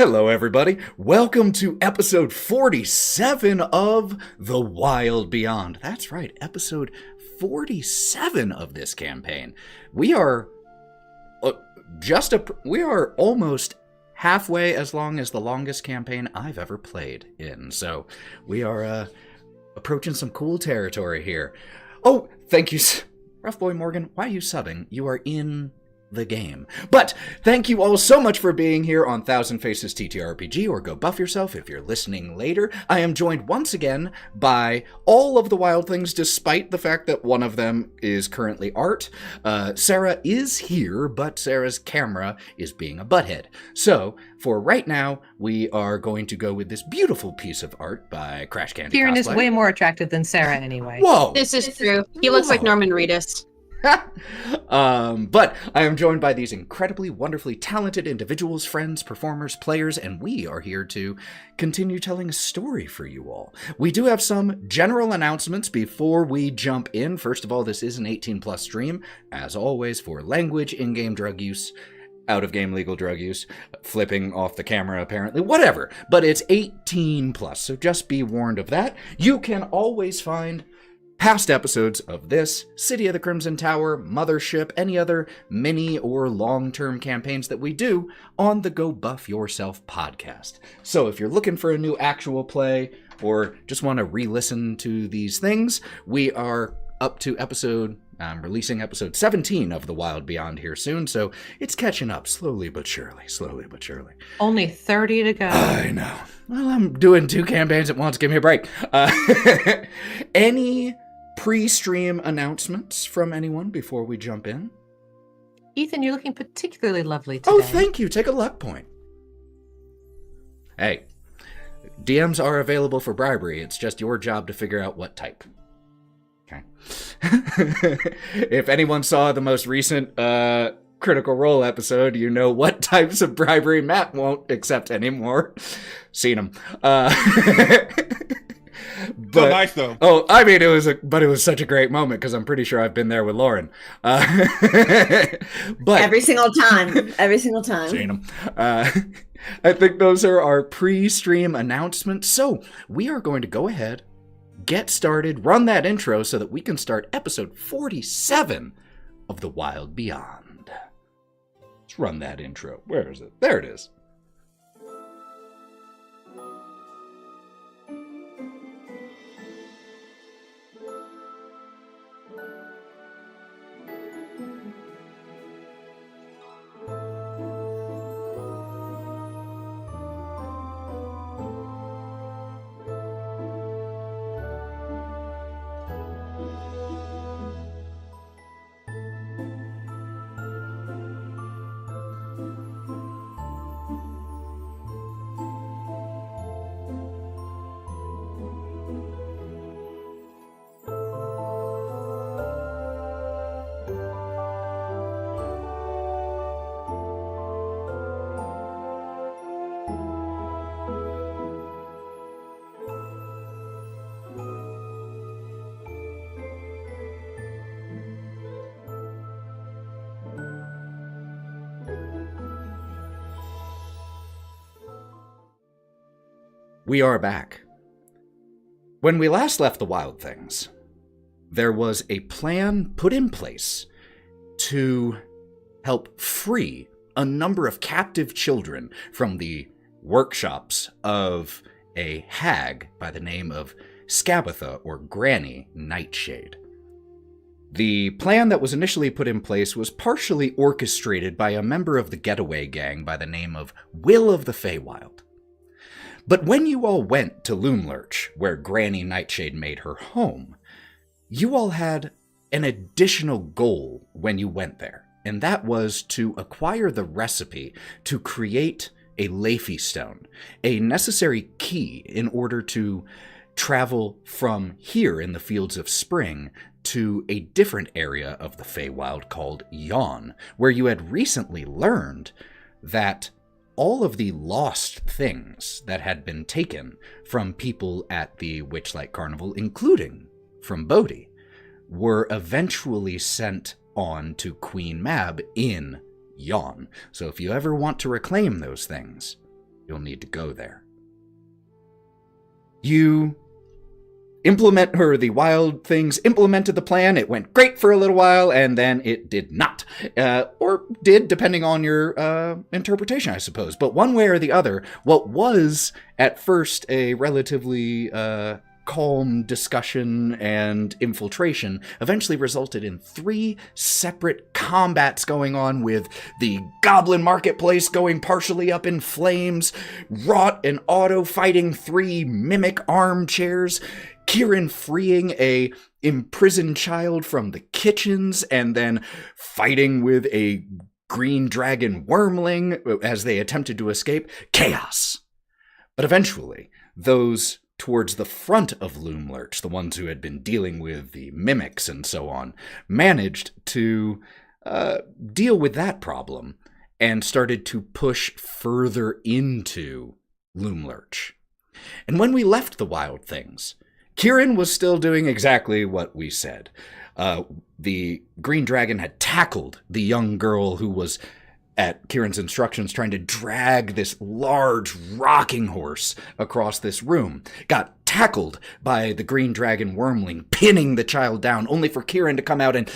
Hello, everybody. Welcome to episode 47 of The WYLDE Beyond. That's right, episode 47 of this campaign. We are almost halfway as long as the longest campaign I've ever played in. So we are approaching some cool territory here. Oh, thank you, Rough Boy Morgan. Why are you subbing? You are in the game. But thank you all so much for being here on Thousand Faces TTRPG, or go buff yourself if you're listening later. I am joined once again by all of the wild things, despite the fact that one of them is currently art. Sarah is here, but Sarah's camera is being a butthead. So, for right now, we are going to go with this beautiful piece of art by Crash Candy Kieren Cosplay. is way more attractive than Sarah anyway. Whoa! This is true. He looks like Norman Reedus. But I am joined by these incredibly, wonderfully talented individuals, friends, performers, players, and we are here to continue telling a story for you all. We do have some general announcements before we jump in. First of all, this is an 18+ stream, as always, for language, in-game drug use, out-of-game legal drug use, flipping off the camera apparently, whatever. But it's 18+, so just be warned of that. You can always find past episodes of this, City of the Crimson Tower, Mothership, any other mini or long-term campaigns that we do on the Go Buff Yourself podcast. So if you're looking for a new actual play or just want to re-listen to these things, we are up to releasing episode 17 of The WYLDE Beyond here soon, so it's catching up slowly but surely. Only 30 to go. I know. Well, I'm doing 2 campaigns at once. Give me a break. Any pre-stream announcements from anyone before we jump in? Ethan, you're looking particularly lovely today. Oh, thank you. Take a luck point. Hey, DMs are available for bribery. It's just your job to figure out what type. Okay. If anyone saw the most recent Critical Role episode, you know what types of bribery Matt won't accept anymore. Seen them. So nice though. Oh, I mean, it was such a great moment because I'm pretty sure I've been there with Lauren. But every single time. Seen them. I think those are our pre-stream announcements. So we are going to go ahead, get started, run that intro so that we can start episode 47 of The WYLDE Beyond. Let's run that intro. Where is it? There it is. We are back. When we last left the Wild Things, there was a plan put in place to help free a number of captive children from the workshops of a hag by the name of Scabatha, or Granny Nightshade. The plan that was initially put in place was partially orchestrated by a member of the getaway gang by the name of Will of the Feywild. But when you all went to Loomlurch, where Granny Nightshade made her home, you all had an additional goal when you went there, and that was to acquire the recipe to create a Leafy Stone, a necessary key in order to travel from here in the Fields of Spring to a different area of the Feywild called Yawn, where you had recently learned that all of the lost things that had been taken from people at the Witchlight Carnival, including from Bodie, were eventually sent on to Queen Mab in Yawn. So if you ever want to reclaim those things, you'll need to go there. You the wild things implemented the plan. It went great for a little while, and then it did not. Or did, depending on your interpretation, I suppose. But one way or the other, what was at first a relatively calm discussion and infiltration eventually resulted in 3 separate combats going on, with the goblin marketplace going partially up in flames, Wraught and Otto fighting 3 mimic armchairs, Kieren freeing a imprisoned child from the kitchens, and then fighting with a green dragon wormling as they attempted to escape. Chaos. But eventually, those towards the front of Loomlurch, the ones who had been dealing with the mimics and so on, managed to deal with that problem and started to push further into Loomlurch. And when we left the Wild Things, Kieren was still doing exactly what we said. The green dragon had tackled the young girl who was, at Kieran's instructions, trying to drag this large rocking horse across this room. Got tackled by the green dragon wormling, pinning the child down, only for Kieren to come out and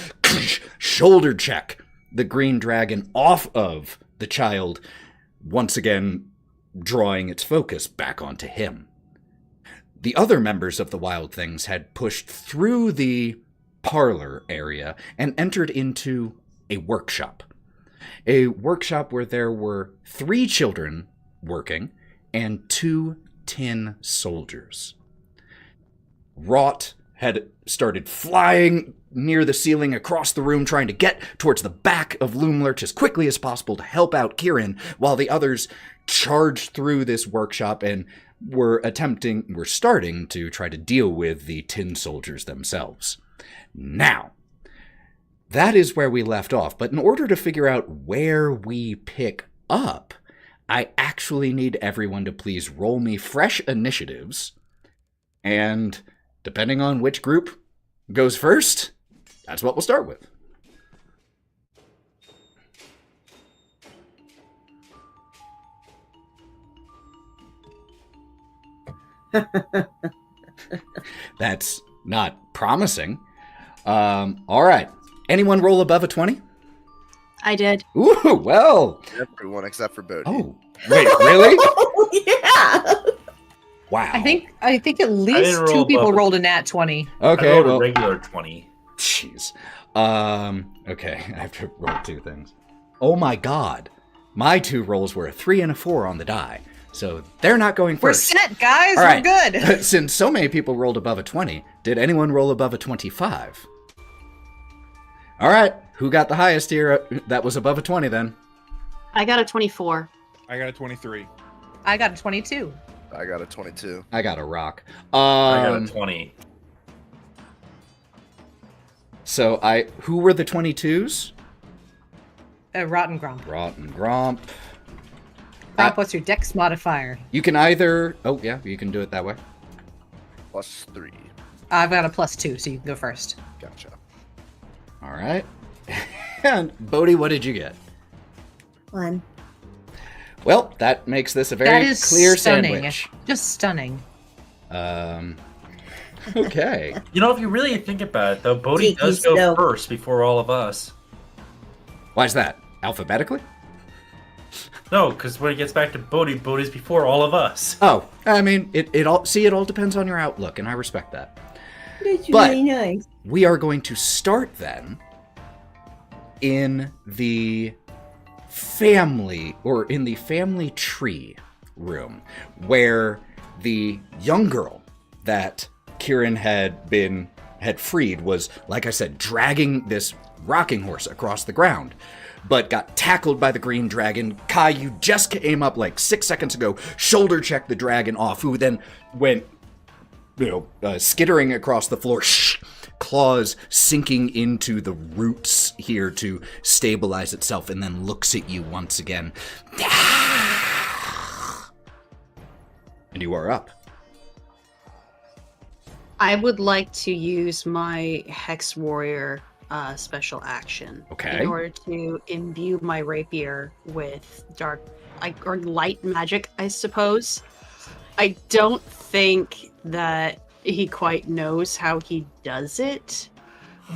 shoulder check the green dragon off of the child, once again drawing its focus back onto him. The other members of the Wild Things had pushed through the parlor area and entered into a workshop. A workshop where there were 3 children working and 2 tin soldiers. Wraught had started flying near the ceiling across the room, trying to get towards the back of Loomlurch as quickly as possible to help out Kieren, while the others charged through this workshop and were starting to try to deal with the tin soldiers themselves. Now, that is where we left off, but in order to figure out where we pick up, I actually need everyone to please roll me fresh initiatives, and depending on which group goes first, that's what we'll start with. That's not promising. All right. Anyone roll above a 20? I did. Ooh, well. Everyone except for Bodie. Oh, wait, really? Oh, yeah. Wow. I think at least 2 people rolled a nat 20. Okay, I rolled well. a regular 20. Jeez. Okay, I have to roll 2 things. Oh my god. My 2 rolls were a 3 and a 4 on the die. So they're not going first. We're set, guys. All right. We're good. Since so many people rolled above a 20, did anyone roll above a 25? All right. Who got the highest here? That was above a 20 then. I got a 24. I got a 23. I got a 22. I got a 22. I got a rock. I got a 20. So who were the 22s? Wraught and Gromp. Wraught and Gromp. Gromp, what's your dex modifier? You can either... Oh, yeah, you can do it that way. +3. I've got a +2, so you can go first. Gotcha. All right. And Bodie, what did you get? 1. Well, that makes this a That very is clear stunning. sandwich. Just stunning. Okay. You know, if you really think about it, though, Bodie Tiki does go snow. first before all of us. Why is that? Alphabetically? No, because when it gets back to Bodie, Bodie's before all of us. Oh, I mean, it all depends on your outlook, and I respect that. That's But- really nice. We are going to start then in the family tree room, where the young girl that Kieren had freed was, like I said, dragging this rocking horse across the ground, but got tackled by the green dragon. Kai, you just came up like 6 seconds ago, shoulder checked the dragon off, who then went, skittering across the floor, claws sinking into the roots here to stabilize itself, and then looks at you once again. And you are up. I would like to use my Hex Warrior special action. Okay. In order to imbue my rapier with dark, or light magic, I suppose. I don't think that he quite knows how he does it,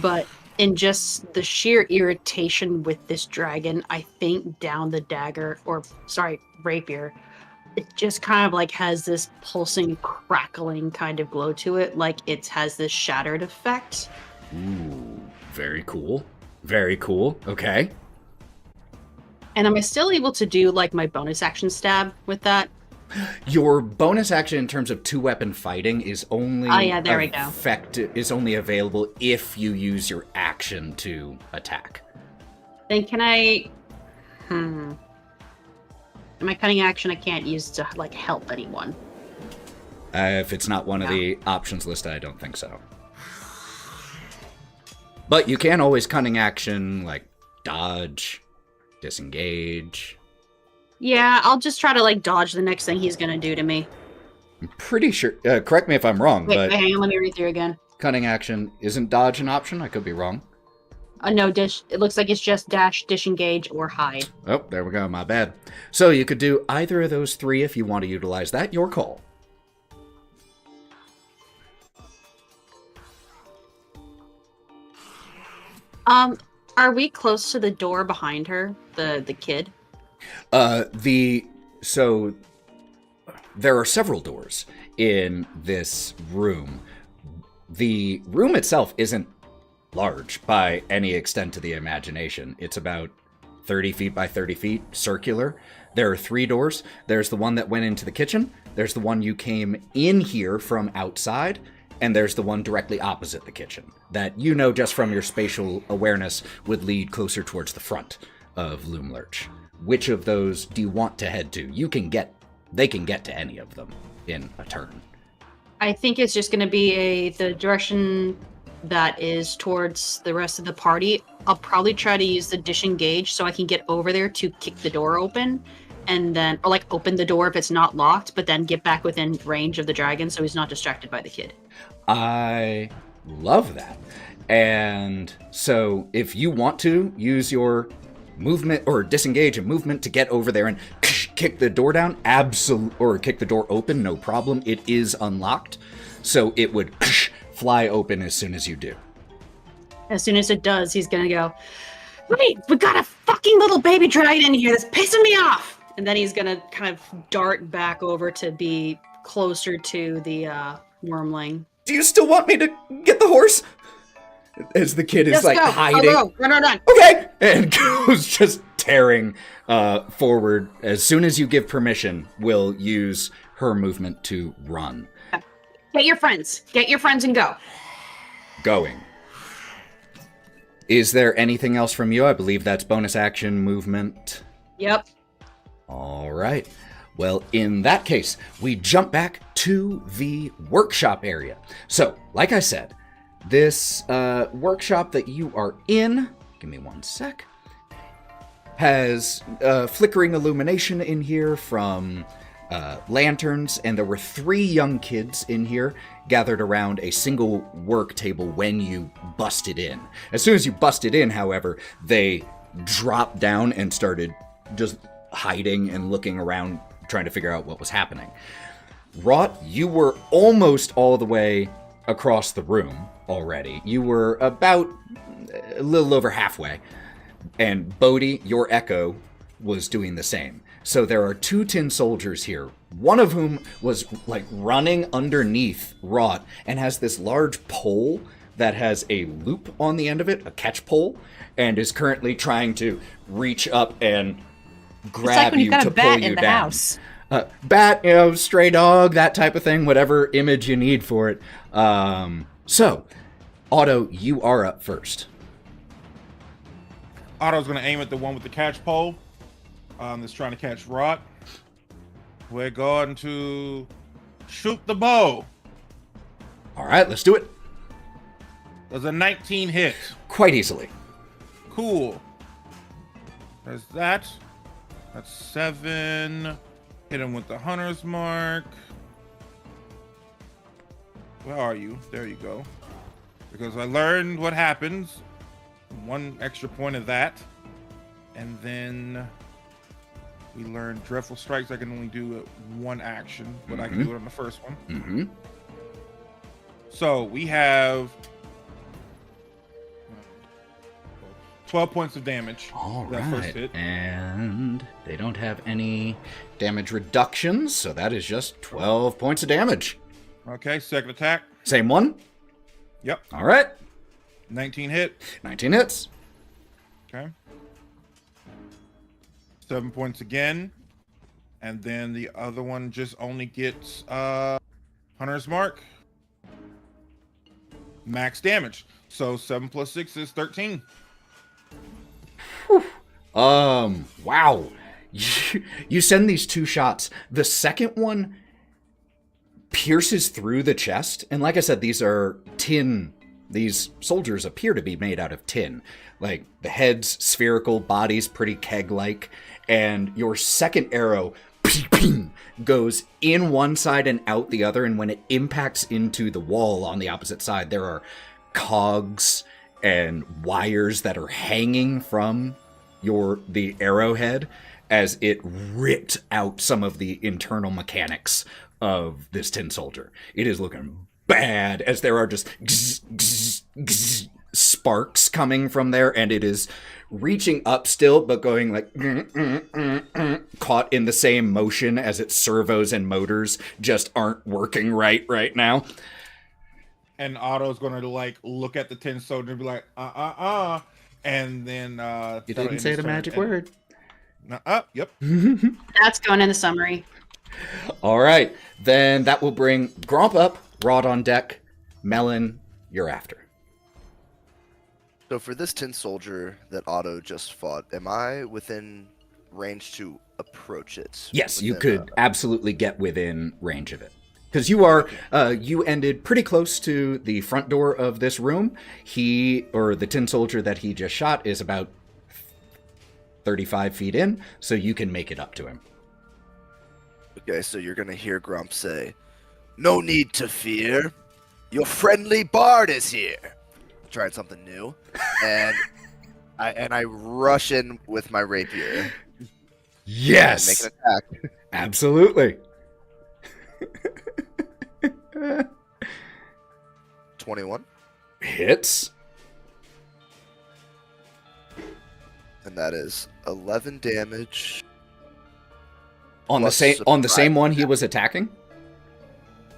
but in just the sheer irritation with this dragon, I think down the dagger, rapier, it just kind of like has this pulsing, crackling kind of glow to it, like it has this shattered effect. Ooh, very cool. Very cool. Okay. And am I still able to do like my bonus action stab with that? Your bonus action in terms of 2-weapon fighting is only is only available if you use your action to attack. Then can I? My cunning action I can't use to like help anyone. If it's not one of the options listed, I don't think so. But you can always cunning action like dodge, disengage. Yeah, I'll just try to like dodge the next thing he's gonna do to me. I'm pretty sure. Correct me if I'm wrong, but hang on, let me read through again. Cunning action isn't dodge an option. I could be wrong. No, it looks like it's just dash, disengage, or hide. Oh, there we go. My bad. So you could do either of those three if you want to utilize that. Your call. Are we close to the door behind her, the kid? So there are several doors in this room. The room itself isn't large by any extent to the imagination. It's about 30 feet by 30 feet, circular. There are 3 doors. There's the one that went into the kitchen. There's the one you came in here from outside. And there's the one directly opposite the kitchen that you know just from your spatial awareness would lead closer towards the front of Loom Lurch. Which of those do you want to head to? They can get to any of them in a turn. I think it's just going to be the direction that is towards the rest of the party. I'll probably try to use the disengage so I can get over there to kick the door open, and then, or like open the door if it's not locked, but then get back within range of the dragon so he's not distracted by the kid. I love that. And so if you want to use your movement or disengage and movement to get over there and kick the door down, or kick the door open, no problem. It is unlocked. So it would fly open as soon as you do. As soon as it does, he's gonna go, wait, we got a fucking little baby dragon in here that's pissing me off! And then he's gonna kind of dart back over to be closer to the wormling. Do you still want me to get the horse? As the kid is like hiding. Oh, no. Run. Okay! And goes just tearing forward. As soon as you give permission, we'll use her movement to run. Get your friends and go. Going. Is there anything else from you? I believe that's bonus action movement. Yep. All right. Well, in that case, we jump back to the workshop area. So, like I said, this workshop that you are in, give me one sec, has flickering illumination in here from lanterns, and there were 3 young kids in here gathered around a single work table when you busted in. As soon as you busted in, however, they dropped down and started just hiding and looking around, trying to figure out what was happening. Wraught, you were almost all the way across the room already. You were about a little over halfway. And Bodie, your echo, was doing the same. So there are 2 tin soldiers here, one of whom was like running underneath Wraught and has this large pole that has a loop on the end of it, a catch pole, and is currently trying to reach up and grab you to pull you down. House. Bat, stray dog, that type of thing, whatever image you need for it. So, Otto, you are up first. Otto's going to aim at the one with the catch pole that's trying to catch Wraught. We're going to shoot the bow. All right, let's do it. Does a 19 hit? Quite easily. Cool. There's that. That's 7. Hit him with the hunter's mark. Where are you? There you go. Because I learned what happens 1 extra point of that. And then we learned Dreadful Strikes. I can only do it 1 action, but I can do it on the first one. Mm-hmm. So we have 12 points of damage. All that first right. hit. And they don't have any damage reductions, so that is just 12 points of damage. Okay, second attack. Same one? Yep. All right. 19 hit. 19 hits. Okay. 7 points again. And then the other one just only gets Hunter's Mark. Max damage. So 7 plus 6 is 13. Wow. You send these 2 shots. The second one pierces through the chest. And like I said, these are tin. These soldiers appear to be made out of tin. Like, the head's spherical, body's pretty keg-like. And your second arrow goes in one side and out the other. And when it impacts into the wall on the opposite side, there are cogs and wires that are hanging from the arrowhead as it ripped out some of the internal mechanics of this tin soldier. It is looking bad as there are just sparks coming from there, and it is reaching up still, but going like caught in the same motion as its servos and motors just aren't working right now. And Otto's gonna like look at the tin soldier and be like, and then you didn't say the magic word. Yep. That's going in the summary. All right, then that will bring Gromp up, Wraught on deck. Melon, you're after. So for this tin soldier that Otto just fought, am I within range to approach it? Yes, you could absolutely get within range of it. Because you ended pretty close to the front door of this room. The tin soldier that he just shot is about 35 feet in, so you can make it up to him. Okay, so you're going to hear Gromp say, "No need to fear. Your friendly bard is here." Trying something new. And I rush in with my rapier. Yes! And make an attack. Absolutely. 21. Hits. And that is 11 damage. On the same one he was attacking?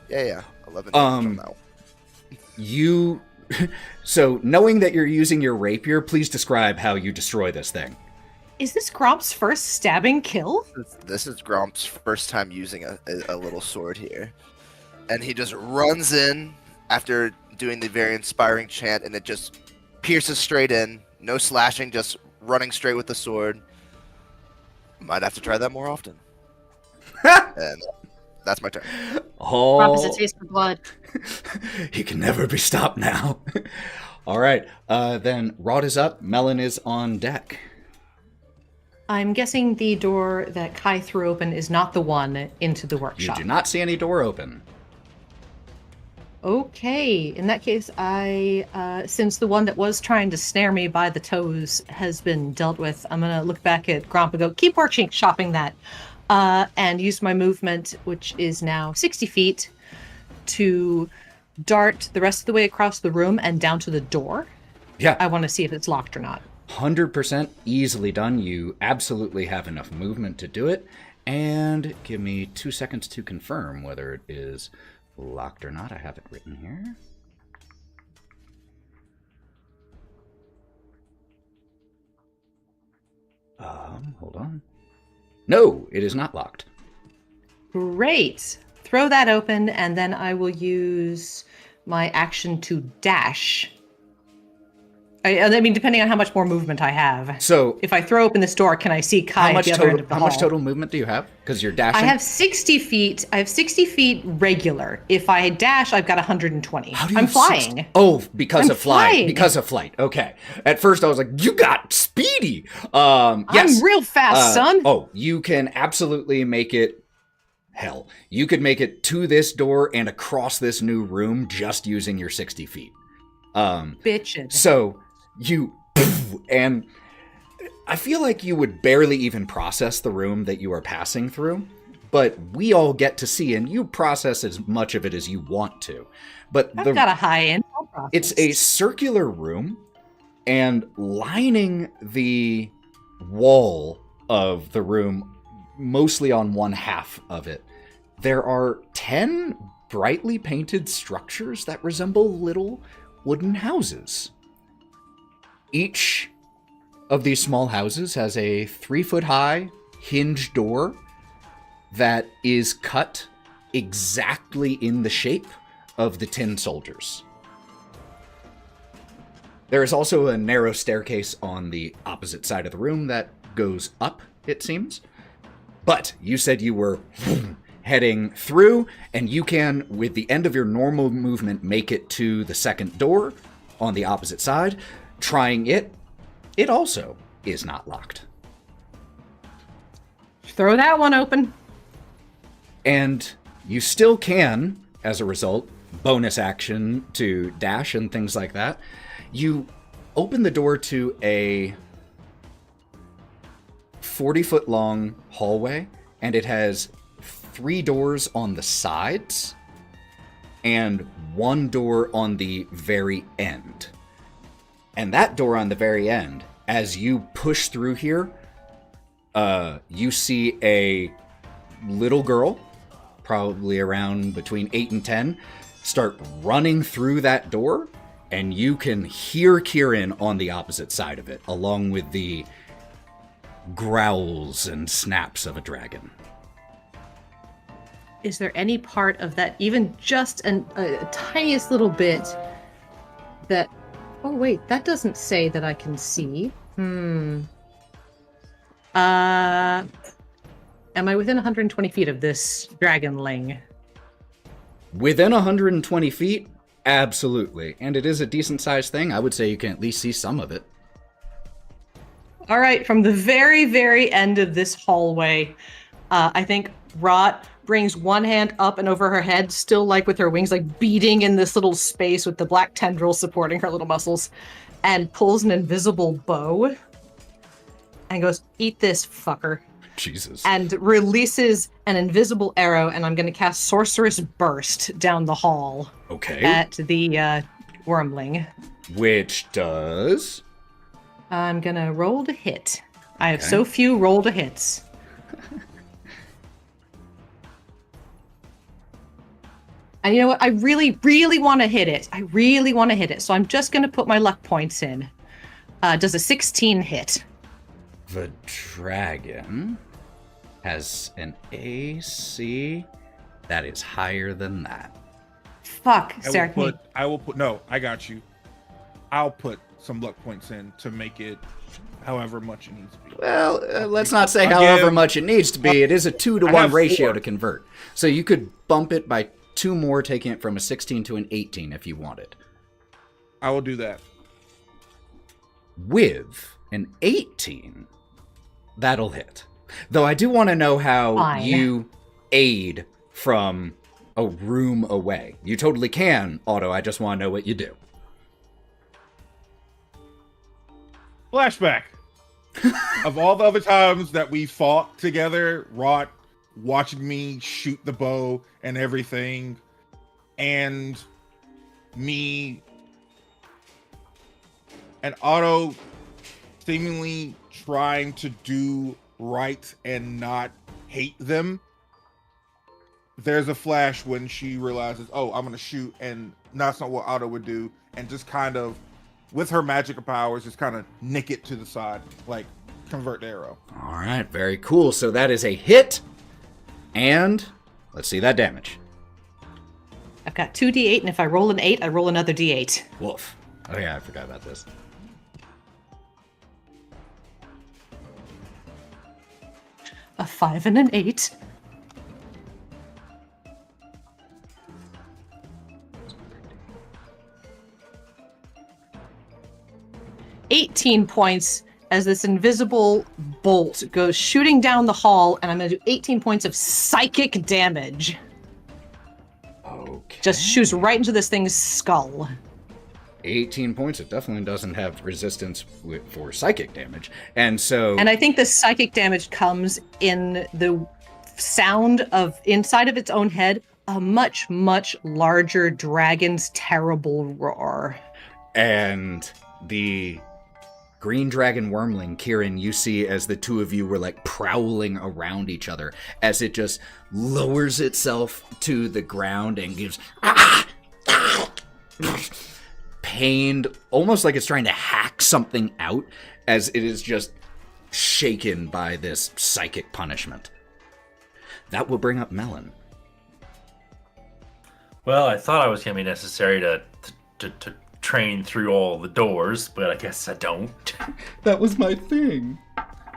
Yeah. 11 damage on that one. So, knowing that you're using your rapier, please describe how you destroy this thing. Is this Gromp's first stabbing kill? This is Gromp's first time using a little sword here. And he just runs in after doing the very inspiring chant, and it just pierces straight in. No slashing, just running straight with the sword. Might have to try that more often. And that's my turn. Gromp has a taste for blood. He can never be stopped now. All right, then Wraught is up. Melon is on deck. I'm guessing the door that Kai threw open is not the one into the workshop. You do not see any door open. Okay, in that case, since the one that was trying to snare me by the toes has been dealt with, I'm going to look back at Gromp and go, keep shopping that, and use my movement, which is now 60 feet, to dart the rest of the way across the room and down to the door. Yeah. I want to see if it's locked or not. 100% easily done. You absolutely have enough movement to do it. And give me 2 seconds to confirm whether it is locked or not. I have it written here. Hold on. No, it is not locked. Great. Throw that open, and then I will use my action to dash. I mean, depending on how much more movement I have. So, if I throw open this door, can I see Kai at the other end of the hall? How much total movement do you have? Because you're dashing. I have 60 feet. I have 60 feet regular. If I dash, I've got 120. I'm flying. Because of flying. Because of flight. Okay. At first, I was like, "You got speedy." Yes. I'm real fast, son. Oh, you can absolutely make it. Hell, you could make it to this door and across this new room just using your 60 feet. Bitchin'. So you And I feel like you would barely even process the room that you are passing through, but we all get to see, and you process as much of it as you want to. But I've got a high end process. it's a circular room, and lining the wall of the room, mostly on one half of it, there are 10 brightly painted structures that resemble little wooden houses. Each of these small houses has a 3-foot-high hinge door that is cut exactly in the shape of the tin soldiers. There is also a narrow staircase on the opposite side of the room that goes up, it seems. But you said you were heading through, and you can, with the end of your normal movement, make it to the second door on the opposite side. Trying it, it also is not locked. Throw that one open. And you still can, as a result, bonus action to dash and things like that. You open the door to a 40-foot long hallway, and it has 3 doors on the sides and 1 door on the very end. And that door on the very end, as you push through here, you see a little girl, probably around between 8 and 10, start running through that door, and you can hear Kieren on the opposite side of it, along with the growls and snaps of a dragon. Is there any part of that, even just a tiniest little bit, that... Oh, wait, that doesn't say that I can see. Am I within 120 feet of this dragonling? Within 120 feet? Absolutely. And it is a decent-sized thing. I would say you can at least see some of it. All right, from the very, very end of this hallway, I think Wraught brings one hand up and over her head, still like with her wings like beating in this little space with the black tendrils supporting her little muscles, and pulls an invisible bow and goes, "Eat this, fucker." Jesus. And releases an invisible arrow, and I'm going to cast Sorceress Burst down the hall. Okay. At the wormling. Which does... I'm going to roll to hit. I have Okay. so few roll to hits. And you know what? I really, really want to hit it. I really want to hit it. So I'm just going to put my luck points in. Does a 16 hit? The dragon has an AC that is higher than that. Fuck, Sarah. No, I got you. I'll put some luck points in to make it however much it needs to be. Well, let's not say I'll however give- much it needs to be. It is a 2 to I 1 have ratio 4. to convert. So you could bump it by 2 more, taking it from a 16 to an 18 if you wanted. I will do that. With an 18, that'll hit. Though I do want to know how Fine. you aid from a room away. You totally can, Otto. I just want to know what you do. Flashback of all the other times that we fought together, Wraught watching me shoot the bow and everything, and me and Otto seemingly trying to do right and not hate them. There's a flash when she realizes, oh, I'm gonna shoot, and that's not what Otto would do, and just kind of, with her magical powers, just kind of nick it to the side, like convert the arrow. All right, very cool. So that is a hit, and let's see that damage. I've got 2d8, and if I roll an 8, I roll another d8. Woof. Oh yeah, I forgot about this. A 5 and an 8. $18 points as this invisible bolt goes shooting down the hall, and I'm going to do 18 points of psychic damage. Okay. Just shoots right into this thing's skull. 18 points. It definitely doesn't have resistance for psychic damage. And so... And I think the psychic damage comes in the sound of, inside of its own head, a much, much larger dragon's terrible roar. And the green dragon wormling, Kieren, you see as the two of you were like prowling around each other as it just lowers itself to the ground and gives pained, almost like it's trying to hack something out as it is just shaken by this psychic punishment. That will bring up Melon. Well, I thought it was going to be necessary to train through all the doors, but I guess I don't. That was my thing.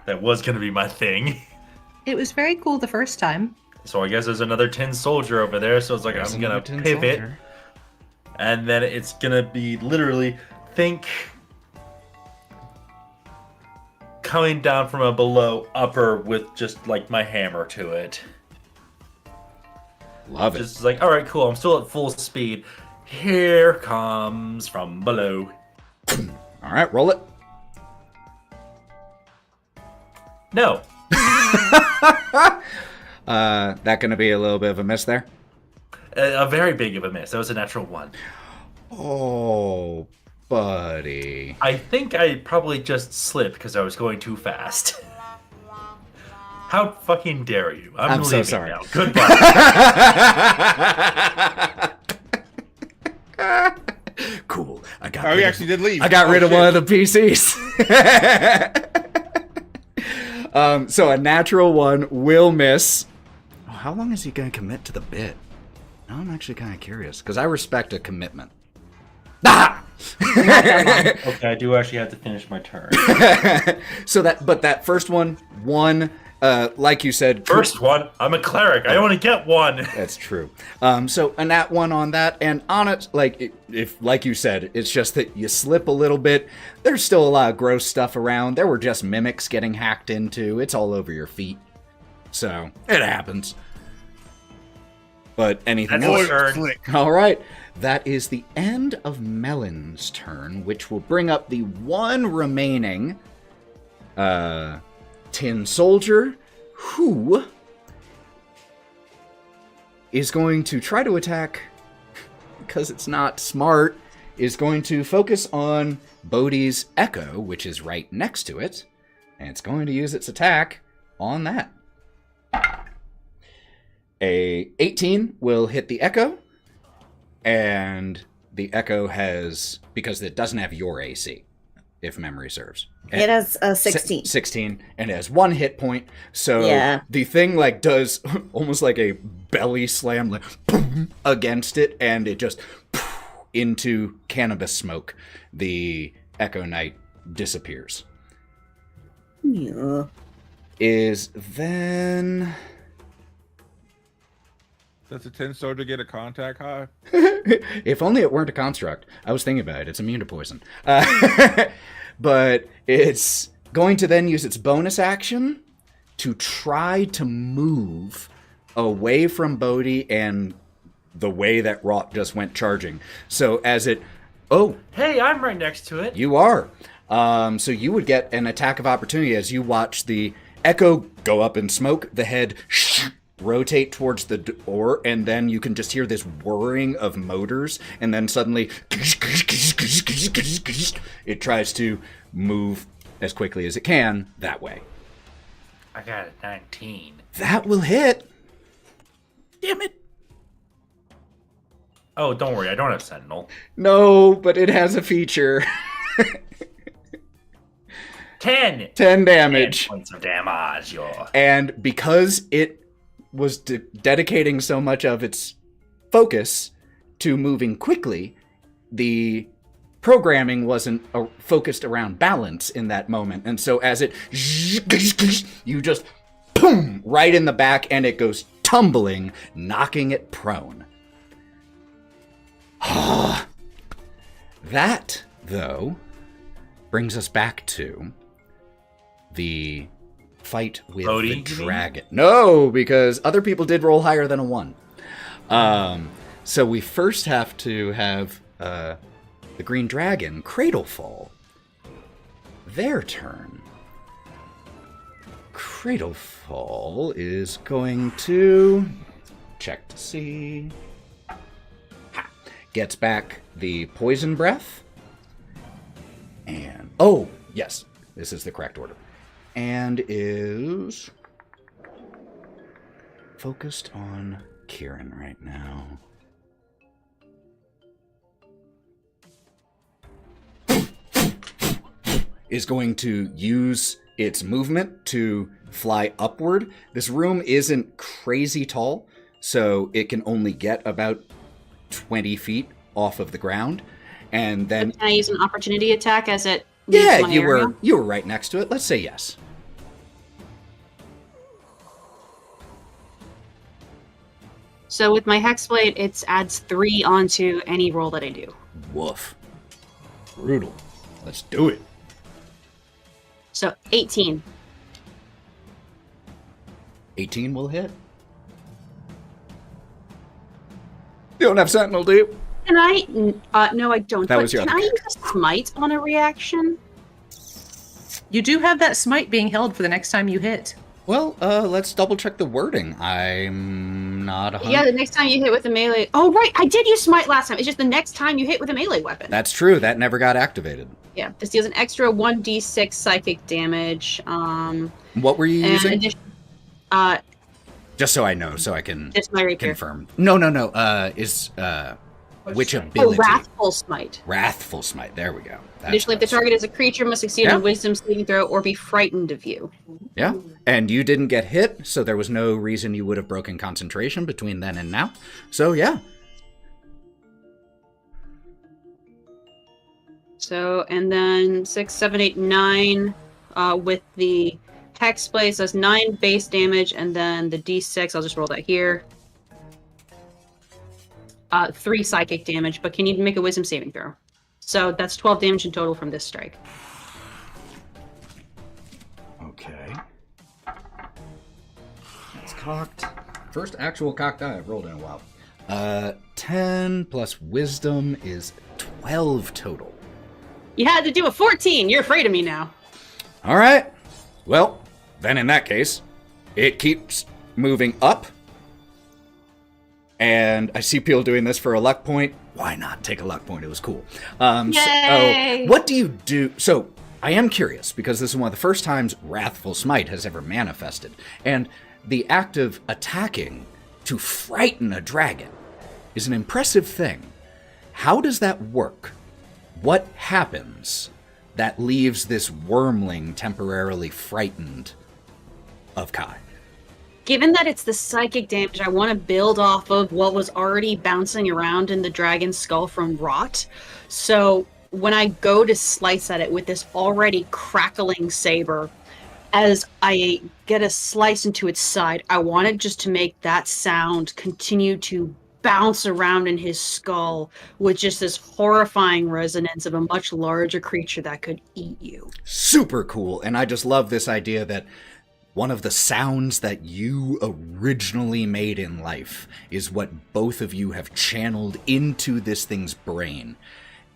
That was going to be my thing. It was very cool the first time. So I guess there's another tin soldier over there, so it's like, I'm going to pivot. Soldier. And then it's going to be literally, think coming down from a below upper with just like my hammer to it. Love it. Just like, all right, cool. I'm still at full speed. Here comes from below. All right, roll it. No. That going to be a little bit of a miss there? A very big of a miss. That was a natural 1. Oh, buddy. I think I probably just slipped because I was going too fast. How fucking dare you? I'm so sorry. Now. Goodbye. Cool. I got. Oh, he actually did leave. I got rid of one of the PCs. So a natural 1 will miss. Oh, how long is he going to commit to the bit? Now I'm actually kind of curious because I respect a commitment. Ah! Okay, I do actually have to finish my turn. So that first one, like you said, first one. I'm a cleric. I only get 1. That's true. So a nat 1 on that, and on it, if like you said, it's just that you slip a little bit. There's still a lot of gross stuff around. There were just mimics getting hacked into. It's all over your feet, so it happens. But anything else? All right. That is the end of Melon's turn, which will bring up the one remaining tin soldier, who is going to try to attack, because it's not smart, is going to focus on Bodie's Echo, which is right next to it, and it's going to use its attack on that. A 18 will hit the Echo, and the Echo has, because it doesn't have your AC, if memory serves. It has a 16. 16, and it has 1 hit point, so yeah. The thing does almost like a belly slam boom, against it, and it just into cannabis smoke. The Echo Knight disappears. Yeah. Is then... Does a tin soldier get a contact high? If only it weren't a construct. I was thinking about it. It's immune to poison. But it's going to then use its bonus action to try to move away from Bodie and the way that Wraught just went charging. So as it... Oh! Hey, I'm right next to it. You are. So you would get an attack of opportunity as you watch the Echo go up in smoke, the head... rotate towards the door, and then you can just hear this whirring of motors, and then suddenly it tries to move as quickly as it can that way. I got a 19. That will hit. Damn it. Oh, don't worry, I don't have Sentinel. No, but it has a feature. 10 damage. 10 points of damage. Yo. And because it was dedicating so much of its focus to moving quickly, the programming wasn't focused around balance in that moment. And so as it... you just... boom! Right in the back, and it goes tumbling, knocking it prone. That, though, brings us back to the... fight with Bodie, the dragon. No, because other people did roll higher than a 1. So we first have to have the green dragon, Cradlefall. Their turn. Cradlefall is going to check to see. Ha. Gets back the poison breath. And oh, yes, this is the correct order. And is focused on Kieren right now. Is going to use its movement to fly upward. This room isn't crazy tall, so it can only get about 20 feet off of the ground. And then... Can I use an opportunity attack as it leaves Yeah, my you area? were right next to it. Let's say yes. So with my Hexblade, it adds 3 onto any roll that I do. Woof. Brutal. Let's do it. So 18. 18 will hit. You don't have Sentinel, do you? Can I? No, I don't. That but was your can other I use a smite on a reaction? You do have that smite being held for the next time you hit. Well, let's double check the wording. I'm not 100. Yeah, the next time you hit with a melee. Oh, right. I did use smite last time. It's just the next time you hit with a melee weapon. That's true. That never got activated. Yeah, this deals an extra 1d6 psychic damage. What were you using? Just so I know, so I can Just my rapier. confirm. No. Which ability? Wrathful Smite. Wrathful Smite. There we go. That's Additionally, if the close. target is a creature, must succeed Yeah. on a Wisdom saving throw or be frightened of you. Yeah, and you didn't get hit, so there was no reason you would have broken concentration between then and now. So yeah. So, and then 6, 7, 8, 9 with the Hexblade, so that's 9 base damage, and then the d6, I'll just roll that here. 3 psychic damage, but can you make a Wisdom saving throw? So that's 12 damage in total from this strike. Okay. That's cocked. First actual cocked die I've rolled in a while. 10 plus wisdom is 12 total. You had to do a 14! You're afraid of me now. All right. Well, then in that case, it keeps moving up. And I see people doing this for a luck point. Why not take a luck point? It was cool. Yay! So, what do you do? So, I am curious, because this is one of the first times Wrathful Smite has ever manifested. And the act of attacking to frighten a dragon is an impressive thing. How does that work? What happens that leaves this wormling temporarily frightened of Kai? Given that it's the psychic damage, I want to build off of what was already bouncing around in the dragon's skull from Wraught. So when I go to slice at it with this already crackling saber, as I get a slice into its side, I wanted just to make that sound continue to bounce around in his skull with just this horrifying resonance of a much larger creature that could eat you. Super cool. And I just love this idea that one of the sounds that you originally made in life is what both of you have channeled into this thing's brain.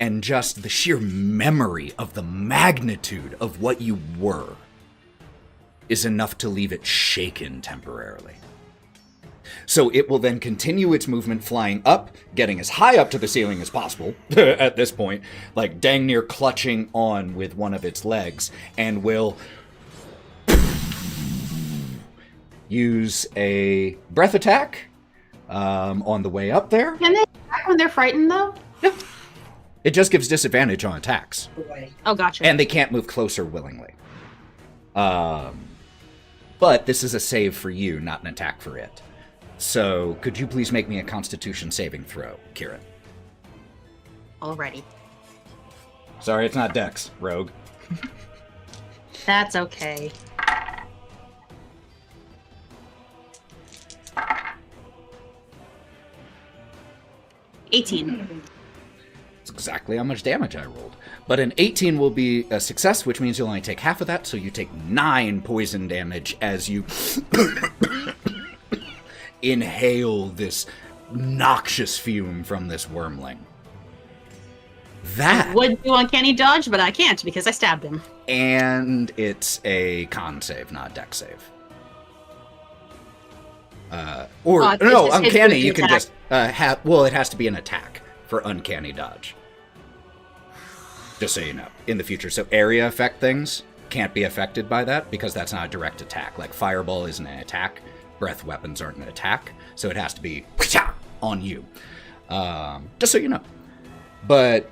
And just the sheer memory of the magnitude of what you were is enough to leave it shaken temporarily. So it will then continue its movement flying up, getting as high up to the ceiling as possible at this point, like dang near clutching on with one of its legs, and will use a breath attack on the way up there. Can they attack when they're frightened, though? It just gives disadvantage on attacks. Oh, gotcha. And they can't move closer willingly. But this is a save for you, not an attack for it. So, could you please make me a Constitution saving throw, Kieren? Already. Sorry, it's not Dex, rogue. That's okay. $18. That's exactly how much damage I rolled. But an 18 will be a success, which means you'll only take half of that, so you take 9 poison damage as you inhale this noxious fume from this wormling. That Would do uncanny dodge, but I can't because I stabbed him. and it's a con save, not dex save. Or it's no, just hit uncanny. with You the can attack. just have. Well, it has to be an attack for uncanny dodge. Just so you know, in the future. So area effect things can't be affected by that because that's not a direct attack. Like fireball isn't an attack. Breath weapons aren't an attack. So it has to be on you. Just so you know. But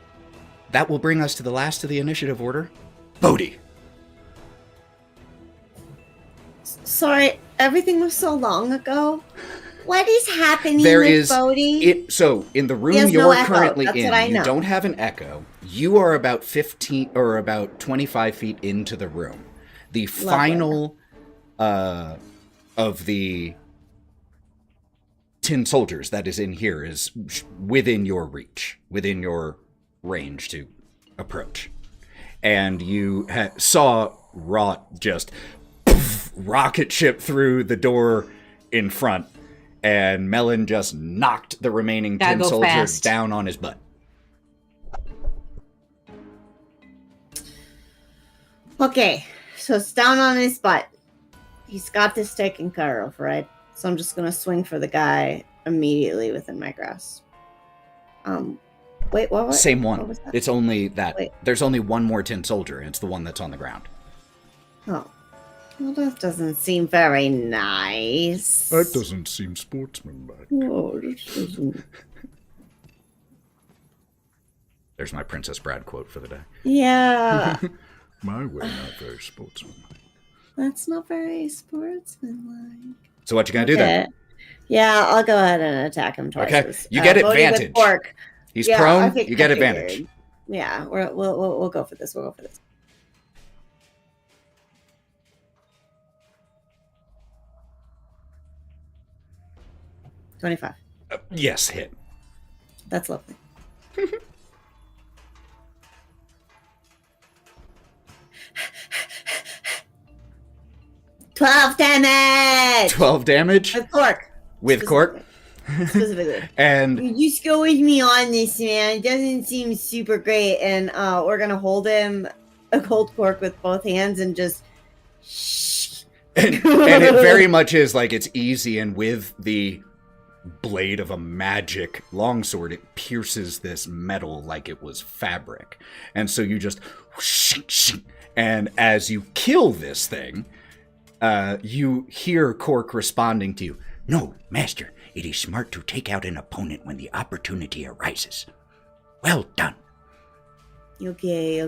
that will bring us to the last of the initiative order. Bodie. Sorry, everything was so long ago. What is happening There with is Bodie? So in the He room has no you're echo. currently That's in, what I you know. don't have an echo. You are about 15 or about 25 feet into the room. The final of the tin soldiers that is in here is within your reach, within your range to approach. And you saw Wraught just rocket ship through the door in front, and Melon just knocked the remaining Gotta tin go soldier fast. down on his butt. Okay, so it's down on his butt. He's got this taken care of, right? So I'm just gonna swing for the guy immediately within my grasp. Wait, what? Same What one. was that? It's only that. Wait. There's only one more tin soldier, and it's the one that's on the ground. Oh, well, that doesn't seem very nice. That doesn't seem sportsmanlike. Oh, this doesn't. There's my Princess Brad quote for the day. Yeah, My way, not very sportsmanlike. that's not very sportsmanlike. So what you gonna do then? Okay. Yeah, I'll go ahead and attack him twice. Okay, you get Bodie with advantage. fork. He's Yeah, I prone. think- You get I figured. advantage. Yeah, we'll go for this. We'll go for this. $25. Yes, hit. That's lovely. 12 damage! 12 damage With cork. with cork. Specifically. And You just go with me on this, man. It doesn't seem super great. And we're going to hold him a cold cork with both hands and just... and it very much is like it's easy, and with the blade of a magic longsword, it pierces this metal like it was fabric. And so you just... And as you kill this thing, you hear Cork responding to you. No, master, it is smart to take out an opponent when the opportunity arises. Well done. Okay.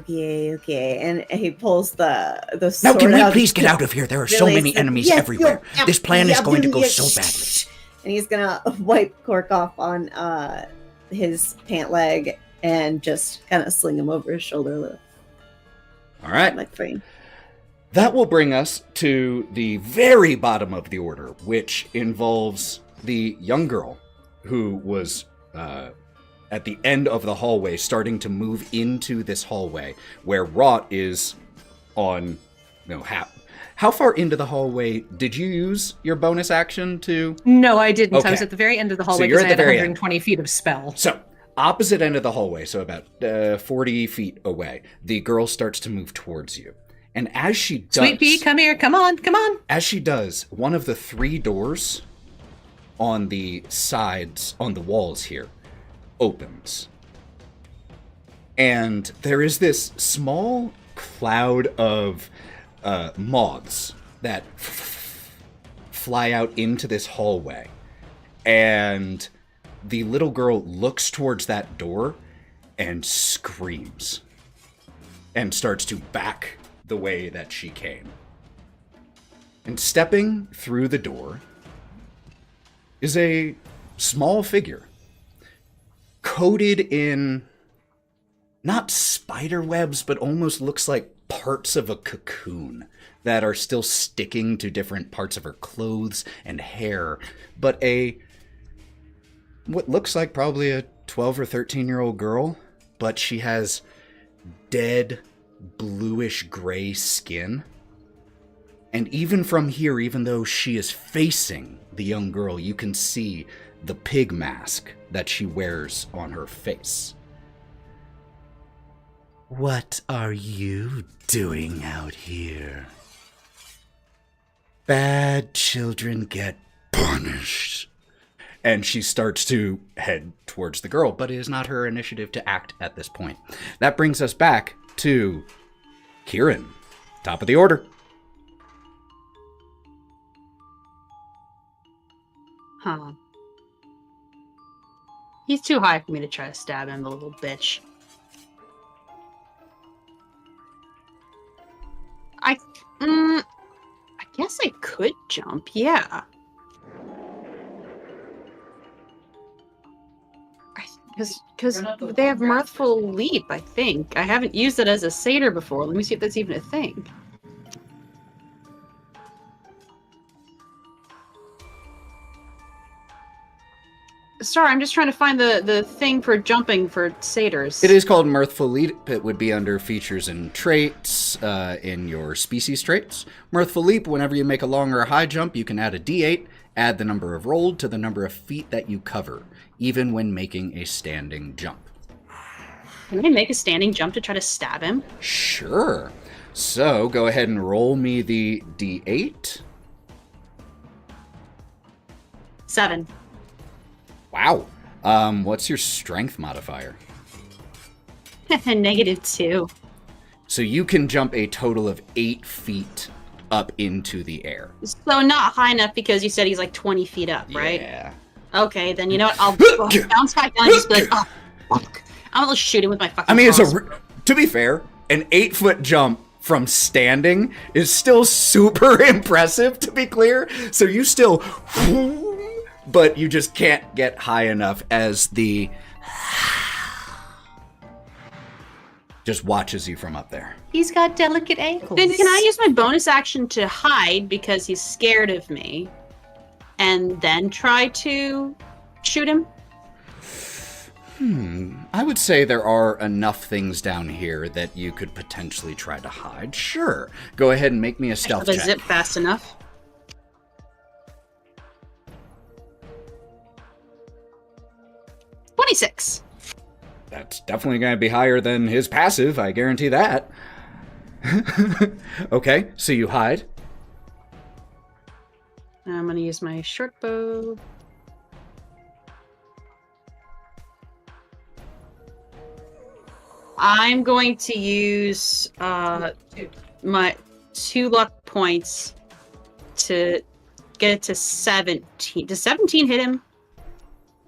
And he pulls the Now sword can we out. please get out of here? There are so Really many said, enemies "Yes, everywhere. yo, This plan is yeah, going to go yeah, so shh, badly. shh." And he's gonna wipe Cork off on his pant leg and just kind of sling him over his shoulder a little. All right. Like frame. That will bring us to the very bottom of the order, which involves the young girl who was at the end of the hallway, starting to move into this hallway where Wraught is on. No, how far into the hallway did you use your bonus action to? No, I didn't. I was Okay. at the very end of the hallway you're because at I had the very 120 feet of spell. So, opposite end of the hallway, so about 40 feet away, the girl starts to move towards you. And as she does... Sweet pea, come here. Come on. As she does, one of the 3 doors on the sides, on the walls here, opens. And there is this small cloud of moths that fly out into this hallway. And the little girl looks towards that door and screams. And starts to back the way that she came. And stepping through the door is a small figure, coated in not spider webs, but almost looks like parts of a cocoon that are still sticking to different parts of her clothes and hair, but what looks like probably a 12 or 13-year-old girl, but she has dead bluish gray skin. And even from here, even though she is facing the young girl, you can see the pig mask that she wears on her face. What are you doing out here? Bad children get punished. And she starts to head towards the girl, but it is not her initiative to act at this point. That brings us back to Kieren, top of the order. Huh. He's too high for me to try to stab him, the little bitch. I guess I could jump, yeah. Because they have Mirthful Leap, I think. I haven't used it as a satyr before. Let me see if that's even a thing. Sorry, I'm just trying to find the thing for jumping for satyrs. It is called Mirthful Leap. It would be under features and traits in your species traits. Mirthful Leap, whenever you make a long or a high jump, you can add a d8, add the number of rolled to the number of feet that you cover, even when making a standing jump. Can I make a standing jump to try to stab him? Sure. So go ahead and roll me the d8. 7. Wow. What's your strength modifier? -2. So you can jump a total of 8 feet up into the air. So not high enough because you said he's like 20 feet up, right? Yeah. Okay, then you know what? I'll bounce back down and just be like, oh, fuck. I'm gonna shoot him with my fucking to be fair, an 8-foot jump from standing is still super impressive, to be clear. So you still, but you just can't get high enough as the just watches you from up there. He's got delicate ankles. Then can I use my bonus action to hide because he's scared of me, and then try to shoot him? I would say there are enough things down here that you could potentially try to hide. Sure. Go ahead and make me a stealth check. Zip fast enough. $26. That's definitely going to be higher than his passive, I guarantee that. Okay, so you hide. I'm going to use my short bow. I'm going to use my 2 luck points to get it to 17. Does 17 hit him?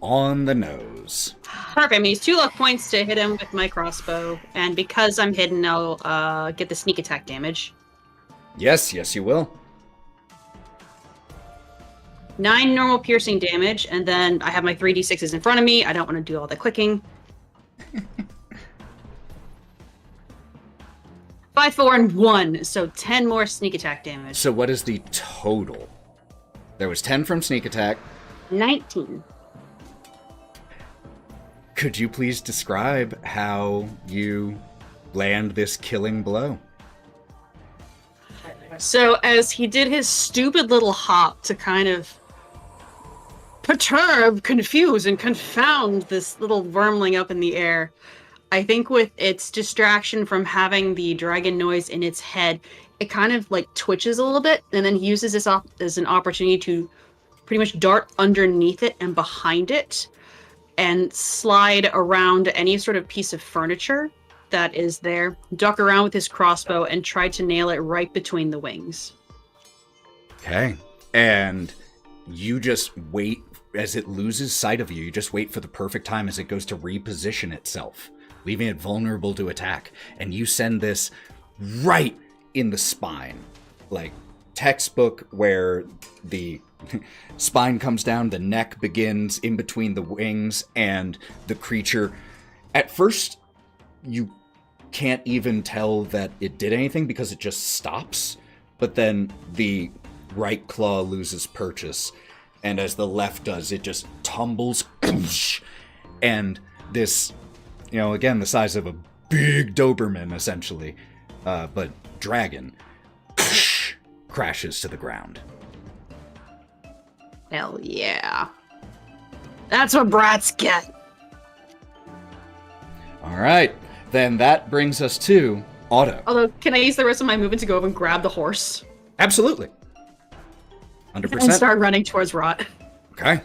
On the nose. Perfect. I'm going to use 2 luck points to hit him with my crossbow. And because I'm hidden, I'll get the sneak attack damage. Yes, you will. 9 normal piercing damage, and then I have my 3d6s in front of me. I don't want to do all the clicking. 5, 4, and 1, so 10 more sneak attack damage. So what is the total? There was 10 from sneak attack. 19. Could you please describe how you land this killing blow? So as he did his stupid little hop to kind of perturb, confuse, and confound this little wormling up in the air, I think with its distraction from having the dragon noise in its head, it kind of like twitches a little bit, and then he uses this as an opportunity to pretty much dart underneath it and behind it and slide around any sort of piece of furniture that is there, duck around with his crossbow, and try to nail it right between the wings. Okay. And you just wait as it loses sight of you. You just wait for the perfect time as it goes to reposition itself, leaving it vulnerable to attack. And you send this right in the spine. Like textbook where the spine comes down, the neck begins in between the wings, and the creature, at first, you can't even tell that it did anything because it just stops. But then the right claw loses purchase, and as the left does, it just tumbles, and this, again, the size of a big Doberman, essentially, but dragon, crashes to the ground. Hell yeah. That's what brats get. All right. then that brings us to Otto. Although, can I use the rest of my movement to go over and grab the horse? Absolutely. 100%. And start running towards Wraught. Okay.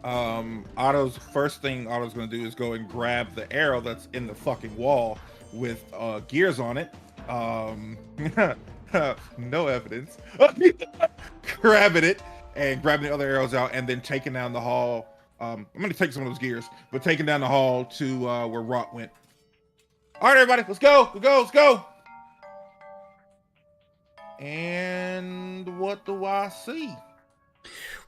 Otto's first thing Otto's gonna do is go and grab the arrow that's in the fucking wall with gears on it. No evidence. Grabbing it and grabbing the other arrows out and then taking down the hall. I'm gonna take some of those gears, but taking down the hall to where Wraught went. All right, everybody, let's go. Let's go. And what do I see?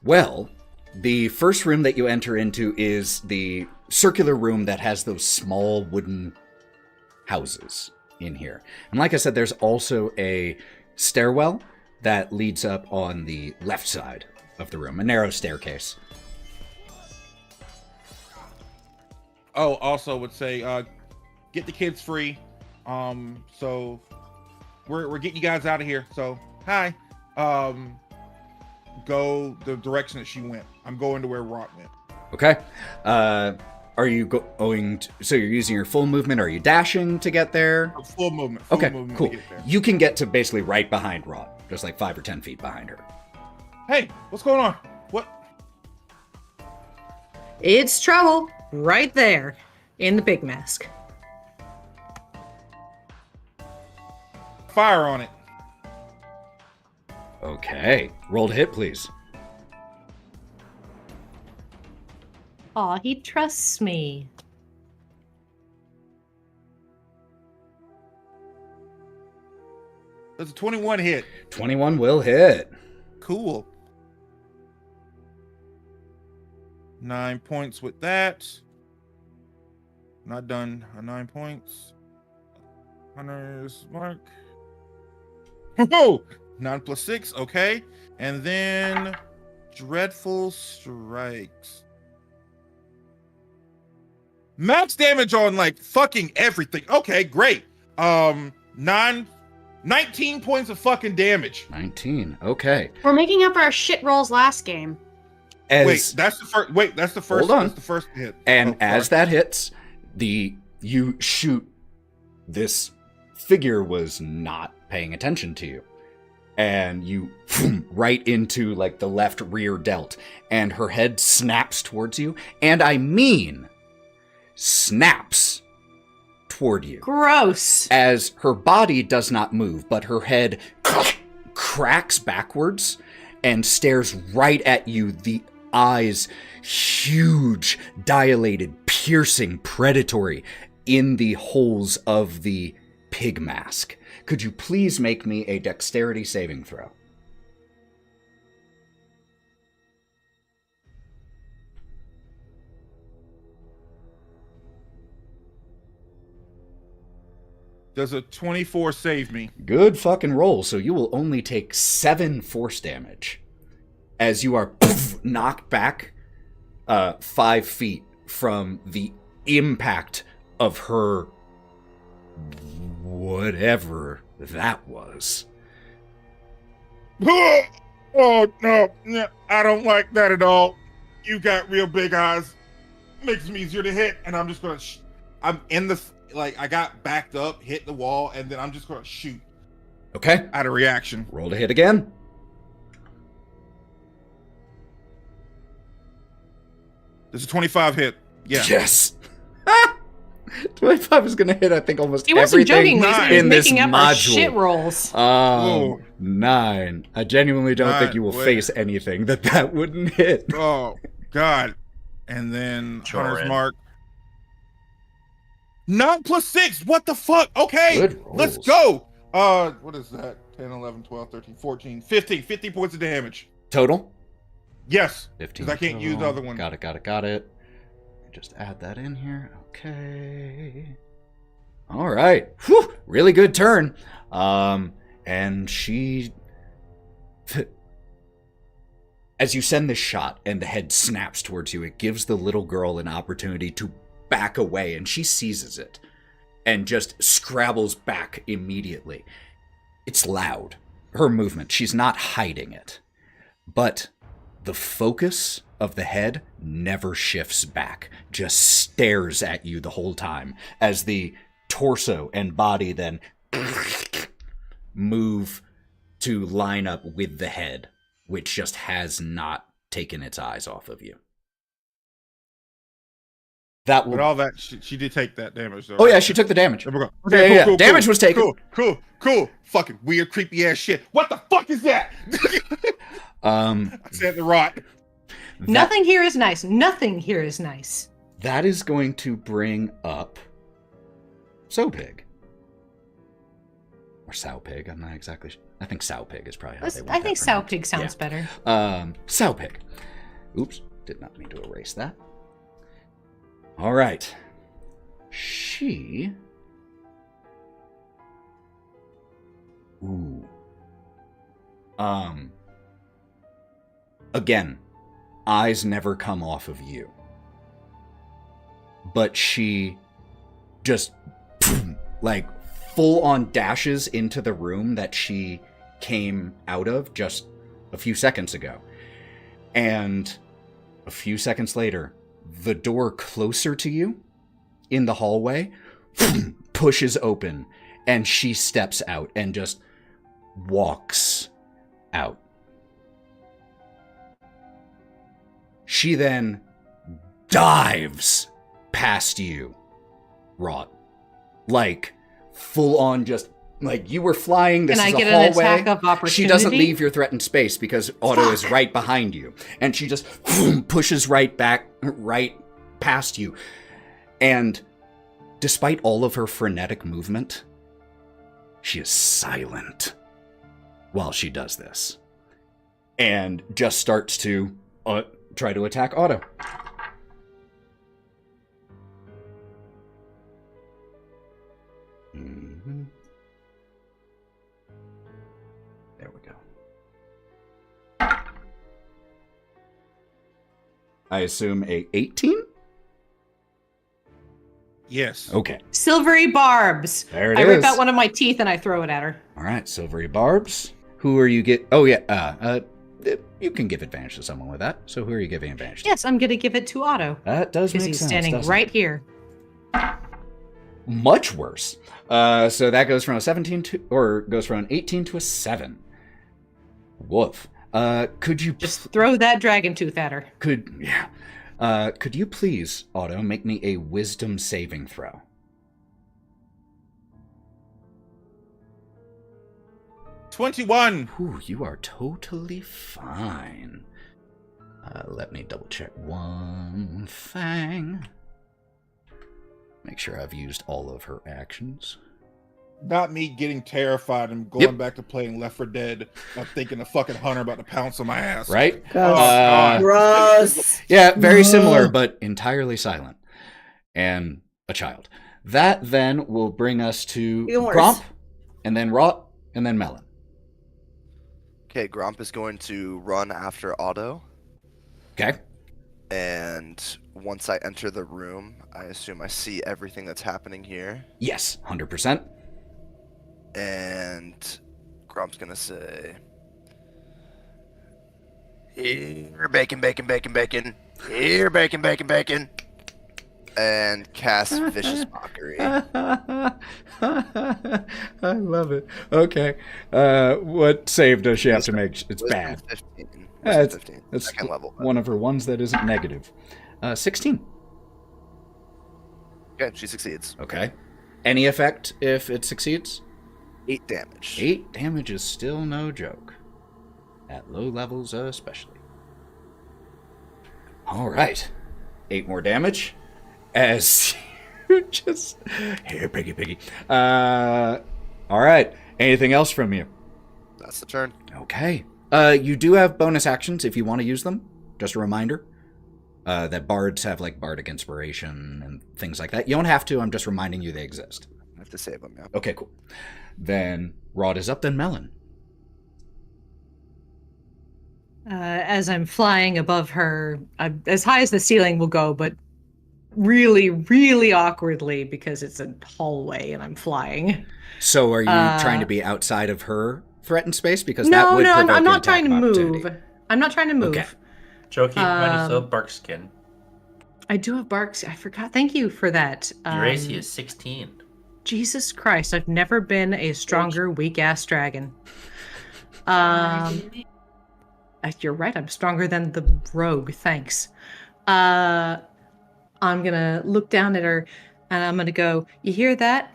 Well, the first room that you enter into is the circular room that has those small wooden houses in here. And like I said, there's also a stairwell that leads up on the left side of the room, a narrow staircase. Oh, also would say, get the kids free. So we're getting you guys out of here. So hi. Go the direction that she went. I'm going to where Wraught went. Okay. Are you going to, so you're using your full movement? Are you dashing to get there? Full movement. Okay, movement cool. to get there. You can get to basically right behind Wraught, just like 5 or 10 feet behind her. Hey, what's going on? What? It's trouble right there in the big mask. Fire on it. Okay. Roll to hit, please. Aw, he trusts me. There's a 21 hit. 21 will hit. Cool. 9 points with that. Not done. 9 points. Hunter's mark. Oh, 9 plus 6. Okay. And then Dreadful Strikes. Max damage on like fucking everything. Okay, great. 19 points of fucking damage. 19. Okay. We're making up our shit rolls last game. As, That's the first. Wait, that's the first. Hold on. That's the first hit. And Oh, as sorry. that hits, you shoot. This figure was not paying attention to you. And you right into like the left rear delt, and her head snaps towards you. And I mean, snaps toward you. Gross. As her body does not move, but her head cracks backwards and stares right at you, the eyes huge, dilated, piercing, predatory in the holes of the pig mask. Could you please make me a dexterity saving throw? Does a 24 save me? Good fucking roll. So you will only take 7 force damage as you are knocked back 5 feet from the impact of her whatever that was. Oh no, I don't like that at all. You got real big eyes. Makes them easier to hit, and I'm just gonna. I'm in the I got backed up, hit the wall, and then I'm just gonna shoot. Okay. Out of reaction. Roll to hit again. There's a 25 hit. Yeah. Yes. 25 is going to hit, I think, almost He wasn't everything joking. He was in this making up our module. shit rolls. Whoa. 9. I genuinely don't think you will face anything that wouldn't hit. Oh God. And then Hunter's Kieren. mark. 9 plus 6. What the fuck? Okay. Good Let's rolls. go. What is that? 10, 11, 12, 13, 14, 15. 50 points of damage. Total? Yes. 15. Because I can't use the other one. Got it. Just add that in here. Okay. All right. Whew. Really good turn. And she... As you send this shot and the head snaps towards you, it gives the little girl an opportunity to back away, and she seizes it and just scrabbles back immediately. It's loud. Her movement. She's not hiding it. But the focus of the head never shifts back, just stares at you the whole time as the torso and body then move to line up with the head, which just has not taken its eyes off of you. That will... But all that, she did take that damage, though. Oh, right? yeah, she took the damage. Okay, Yeah, cool. damage was taken. Cool. Fucking weird, creepy ass shit. What the fuck is that? I said the Wraught. Nothing here is nice. Nothing here is nice. That is going to bring up Sowpig. Or Sowpig, I'm not exactly sure. I think Sowpig is probably how they want I think that pronounced. Sowpig sounds better. Sowpig. Oops, did not mean to erase that. All right. She... Ooh. Again, eyes never come off of you. But she just, like, full-on dashes into the room that she came out of just a few seconds ago. And a few seconds later, the door closer to you in the hallway pushes open, and she steps out and just walks out. She then dives past you, Wraught. Like, full on just, like, you were flying, this Can is I get a hallway. an attack of opportunity? She doesn't leave your threatened space because Otto is right behind you. And she just pushes right past you. And despite all of her frenetic movement, she is silent while she does this. And just starts to try to attack Otto. Mm-hmm. There we go. I assume a 18? Yes. Okay. Silvery barbs. There it I is. rip out one of my teeth and I throw it at her. All right, silvery barbs. Who are you Oh yeah, you can give advantage to someone with that. So who are you giving advantage to? Yes, I'm going to give it to Otto. That does make Because he's sense. standing doesn't right it? here. Much worse. So that goes from a 17 to, or goes from an 18 to a 7. Woof. Could you Just throw that dragon tooth at her. Could you please, Otto, make me a wisdom saving throw? $21. Ooh, you are totally fine. Let me double check one thing. Make sure I've used all of her actions. Not me getting terrified and going back to playing Left 4 Dead. I'm thinking a fucking hunter about to pounce on my ass. Right? Gross. Yeah, very similar, but entirely silent. And a child. That then will bring us to Even worse. Gromp, and then Wraught, and then Melon. Okay, Gromp is going to run after Otto. Okay? And once I enter the room, I assume I see everything that's happening here. Yes, 100%. And Gromp's gonna say, "Here, bacon, bacon, bacon, bacon. Here, bacon, bacon, bacon." And cast Vicious Mockery. I love it. Okay. What save does she have to make? It's Wisdom bad. 15. It's 15. It's Second level. one of her ones that isn't negative. 16. Okay, she succeeds. Okay. Any effect if it succeeds? 8 damage. 8 damage is still no joke. At low levels especially. Alright. 8 more damage. As you just... Here, piggy. Alright. Anything else from you? That's the turn. Okay. You do have bonus actions if you want to use them. Just a reminder. That bards have, like, bardic inspiration and things like that. You don't have to. I'm just reminding you they exist. I have to save them, yeah. Okay, cool. Then Wraught is up, then Melon. As I'm flying above her, I'm as high as the ceiling will go, but really, really awkwardly because it's a hallway and I'm flying. So are you trying to be outside of her threatened space? Because that No, would no, provoke I'm an not attack trying to of opportunity. move. I'm not trying to move. Okay. Joe, keep in mind you still have bark skin. I do have barks. I forgot. Thank you for that. Your AC is 16. Jesus Christ, I've never been a stronger, weak-ass dragon. You're right, I'm stronger than the rogue, thanks. I'm gonna look down at her, and I'm gonna go, you hear that?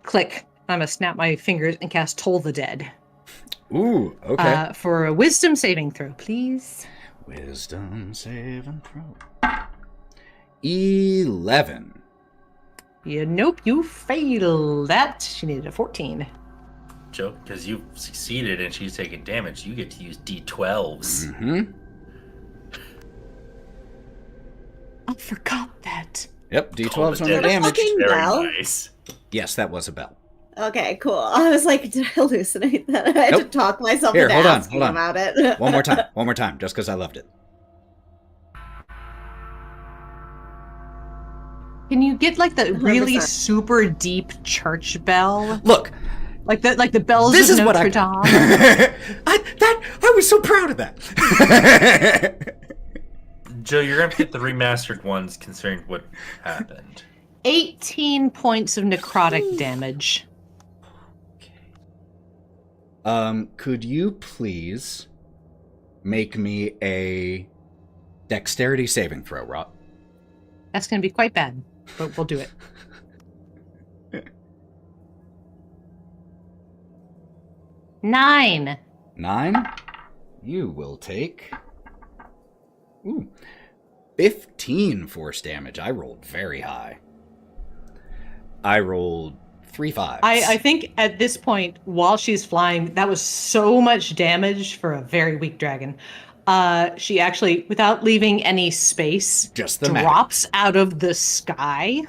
Click. I'm gonna snap my fingers and cast Toll the Dead. Ooh, okay. For a wisdom saving throw, please. Wisdom saving throw. 11. Nope, you failed that. She needed a 14. Joe, because you succeeded and she's taking damage, you get to use D12s. Mm-hmm. I forgot that. Yep, D12s on the damage. Fucking Very bell? nice. Yes, that was a bell. Okay, cool. I was like, did I hallucinate that? I had to Nope. talk myself Here, into hold on, asking hold on. about it. One more time, just because I loved it. Can you get like the really 100%. super deep church bell? Look, Like the bells this of is what Notre I... Dame? I was so proud of that. Joe, you're going to get the remastered ones considering what happened. 18 points of necrotic damage. Could you please make me a dexterity saving throw, Wraught? That's going to be quite bad, but we'll do it. Nine. 9. You will take... Ooh. 15 force damage. I rolled very high. I rolled 3 5s. I think at this point, while she's flying, that was so much damage for a very weak dragon. She actually, without leaving any space, Just the drops out of the sky.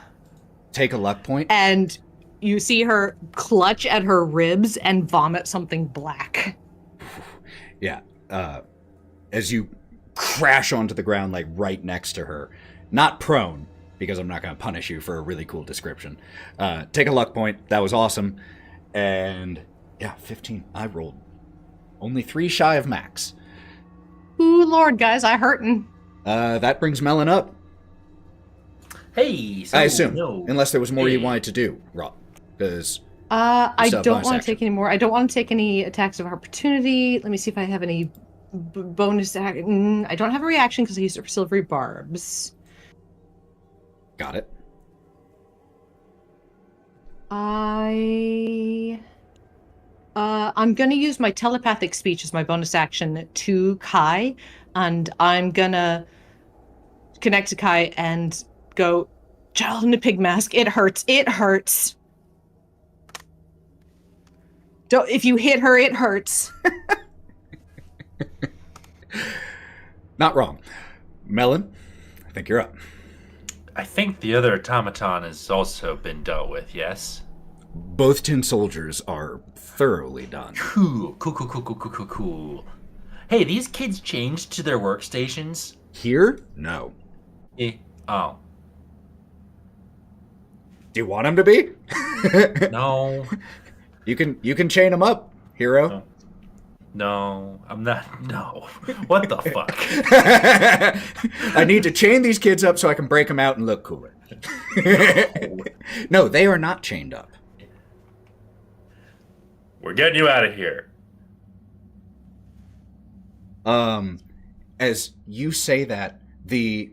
Take a luck point. And you see her clutch at her ribs and vomit something black. Yeah. As you crash onto the ground, like right next to her. Not prone, because I'm not going to punish you for a really cool description. Take a luck point. That was awesome. And yeah, 15. I rolled only 3 shy of max. Ooh, Lord, guys, I hurtin'. That brings Melon up. Hey, so I assume. no. Unless there was more you Hey. wanted to do, Wraught. Because I still have don't bonus want to action. take any more. I don't want to take any attacks of opportunity. Let me see if I have any bonus. I don't have a reaction because I used it for silvery barbs. got it. I'm gonna use my telepathic speech as my bonus action to Kai, and I'm gonna connect to Kai and go, "Child in a pig mask. It hurts. It hurts. Don't. If you hit her, it hurts." Not wrong. Melon, I think you're up. I think the other automaton has also been dealt with, yes? Both tin soldiers are thoroughly done. Cool. Hey, these kids changed to their workstations? Here? No. Oh. Do you want them to be? No. You can chain them up, hero. No, I'm not. No. What the fuck? I need to chain these kids up so I can break them out and look cooler. No, they are not chained up. We're getting you out of here. As you say that, the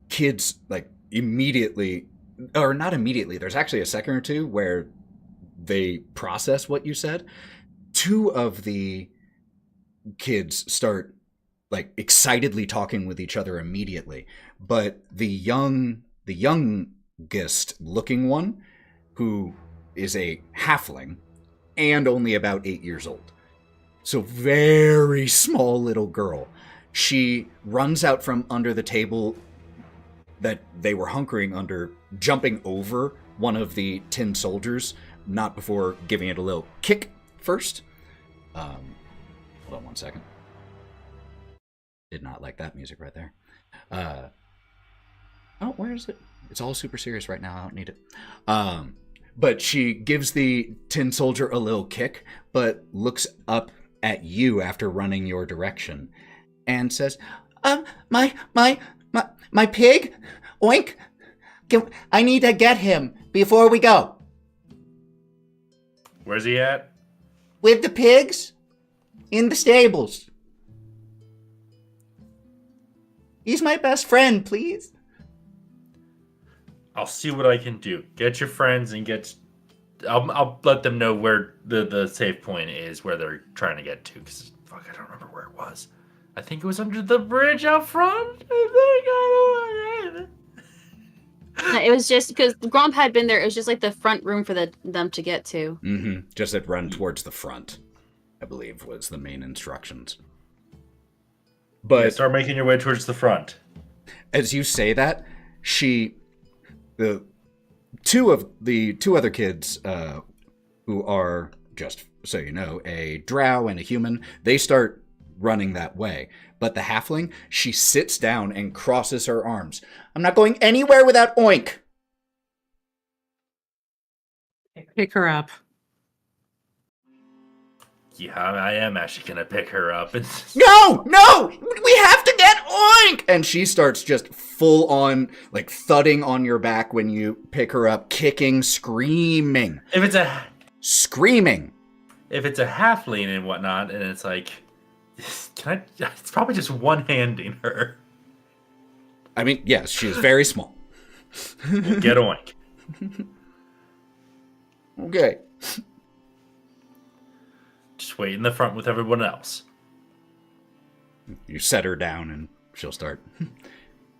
kids, like, immediately, or not immediately, there's actually a second or two where they process what you said. 2 of the kids start, like, excitedly talking with each other immediately. But the youngest looking one, who is a halfling, and only about 8 years old. So very small little girl. She runs out from under the table that they were hunkering under, jumping over one of the tin soldiers, not before giving it a little kick first. Hold on one second. Did not like that music right there. Oh, where is it? It's all super serious right now. I don't need it. But she gives the tin soldier a little kick, but looks up at you after running your direction and says, My pig? Oink! I need to get him before we go. Where's he at? With the pigs? In the stables. He's my best friend, please. I'll see what I can do. Get your friends and I'll let them know where the safe point is, where they're trying to get to. Because, fuck, I don't remember where it was. I think it was under the bridge out front. I don't know. It was just because Gromp had been there. It was just like the front room for them to get to. Mm-hmm. Just that run towards the front, I believe, was the main instructions. But yeah, start making your way towards the front. As you say that, the two other kids, who are, just so you know, a drow and a human, they start running that way. But the halfling, she sits down and crosses her arms. I'm not going anywhere without Oink. Pick her up. Yeah, I am actually gonna pick her up. No! We have to get Oink! And she starts just full on, like, thudding on your back when you pick her up, kicking, screaming. Screaming. If it's a halfling and whatnot, and it's like, it's probably just one-handing her. I mean, yes, she is very small. We'll get Oink. Okay. Just wait in the front with everyone else. You set her down and she'll start.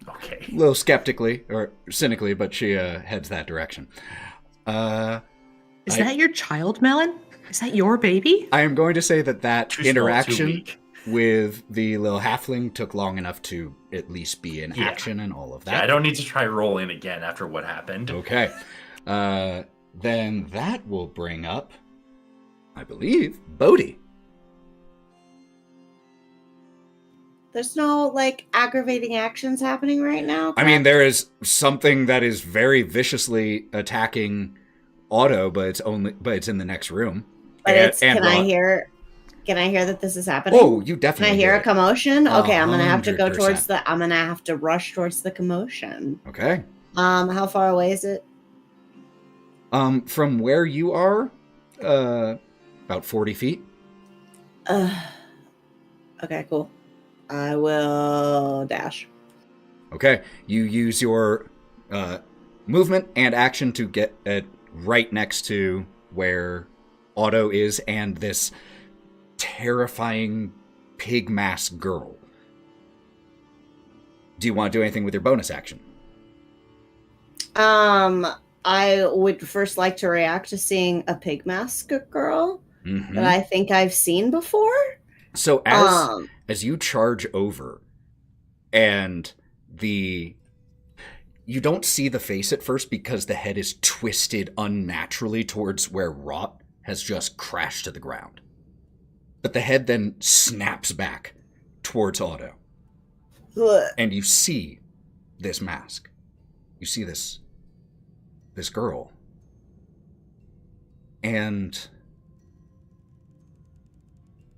Okay. A little skeptically or cynically, but she heads that direction. Is that your child, Melon? Is that your baby? I am going to say that Too small, interaction too weak. with the little halfling took long enough to at least be in action and all of that. Yeah, I don't need to try rolling again after what happened. Okay. Then that will bring up, I believe, Bodie. There's no, like, aggravating actions happening right now? I mean, there is something that is very viciously attacking Otto, but it's in the next room. But can I hear that this is happening? Oh, you definitely can I hear a commotion? Okay, I'm gonna have to go 100%. I'm gonna have to rush towards the commotion. Okay. How far away is it? From where you are, about 40 feet. Okay, cool. I will dash. Okay, you use your movement and action to get right next to where Otto is and this terrifying pig mask girl. Do you want to do anything with your bonus action? I would first like to react to seeing a pig mask girl that I think I've seen before. So as you charge over, and you don't see the face at first because the head is twisted unnaturally towards where Wraught has just crashed to the ground. But the head then snaps back towards Otto. And you see this mask. You see this girl. And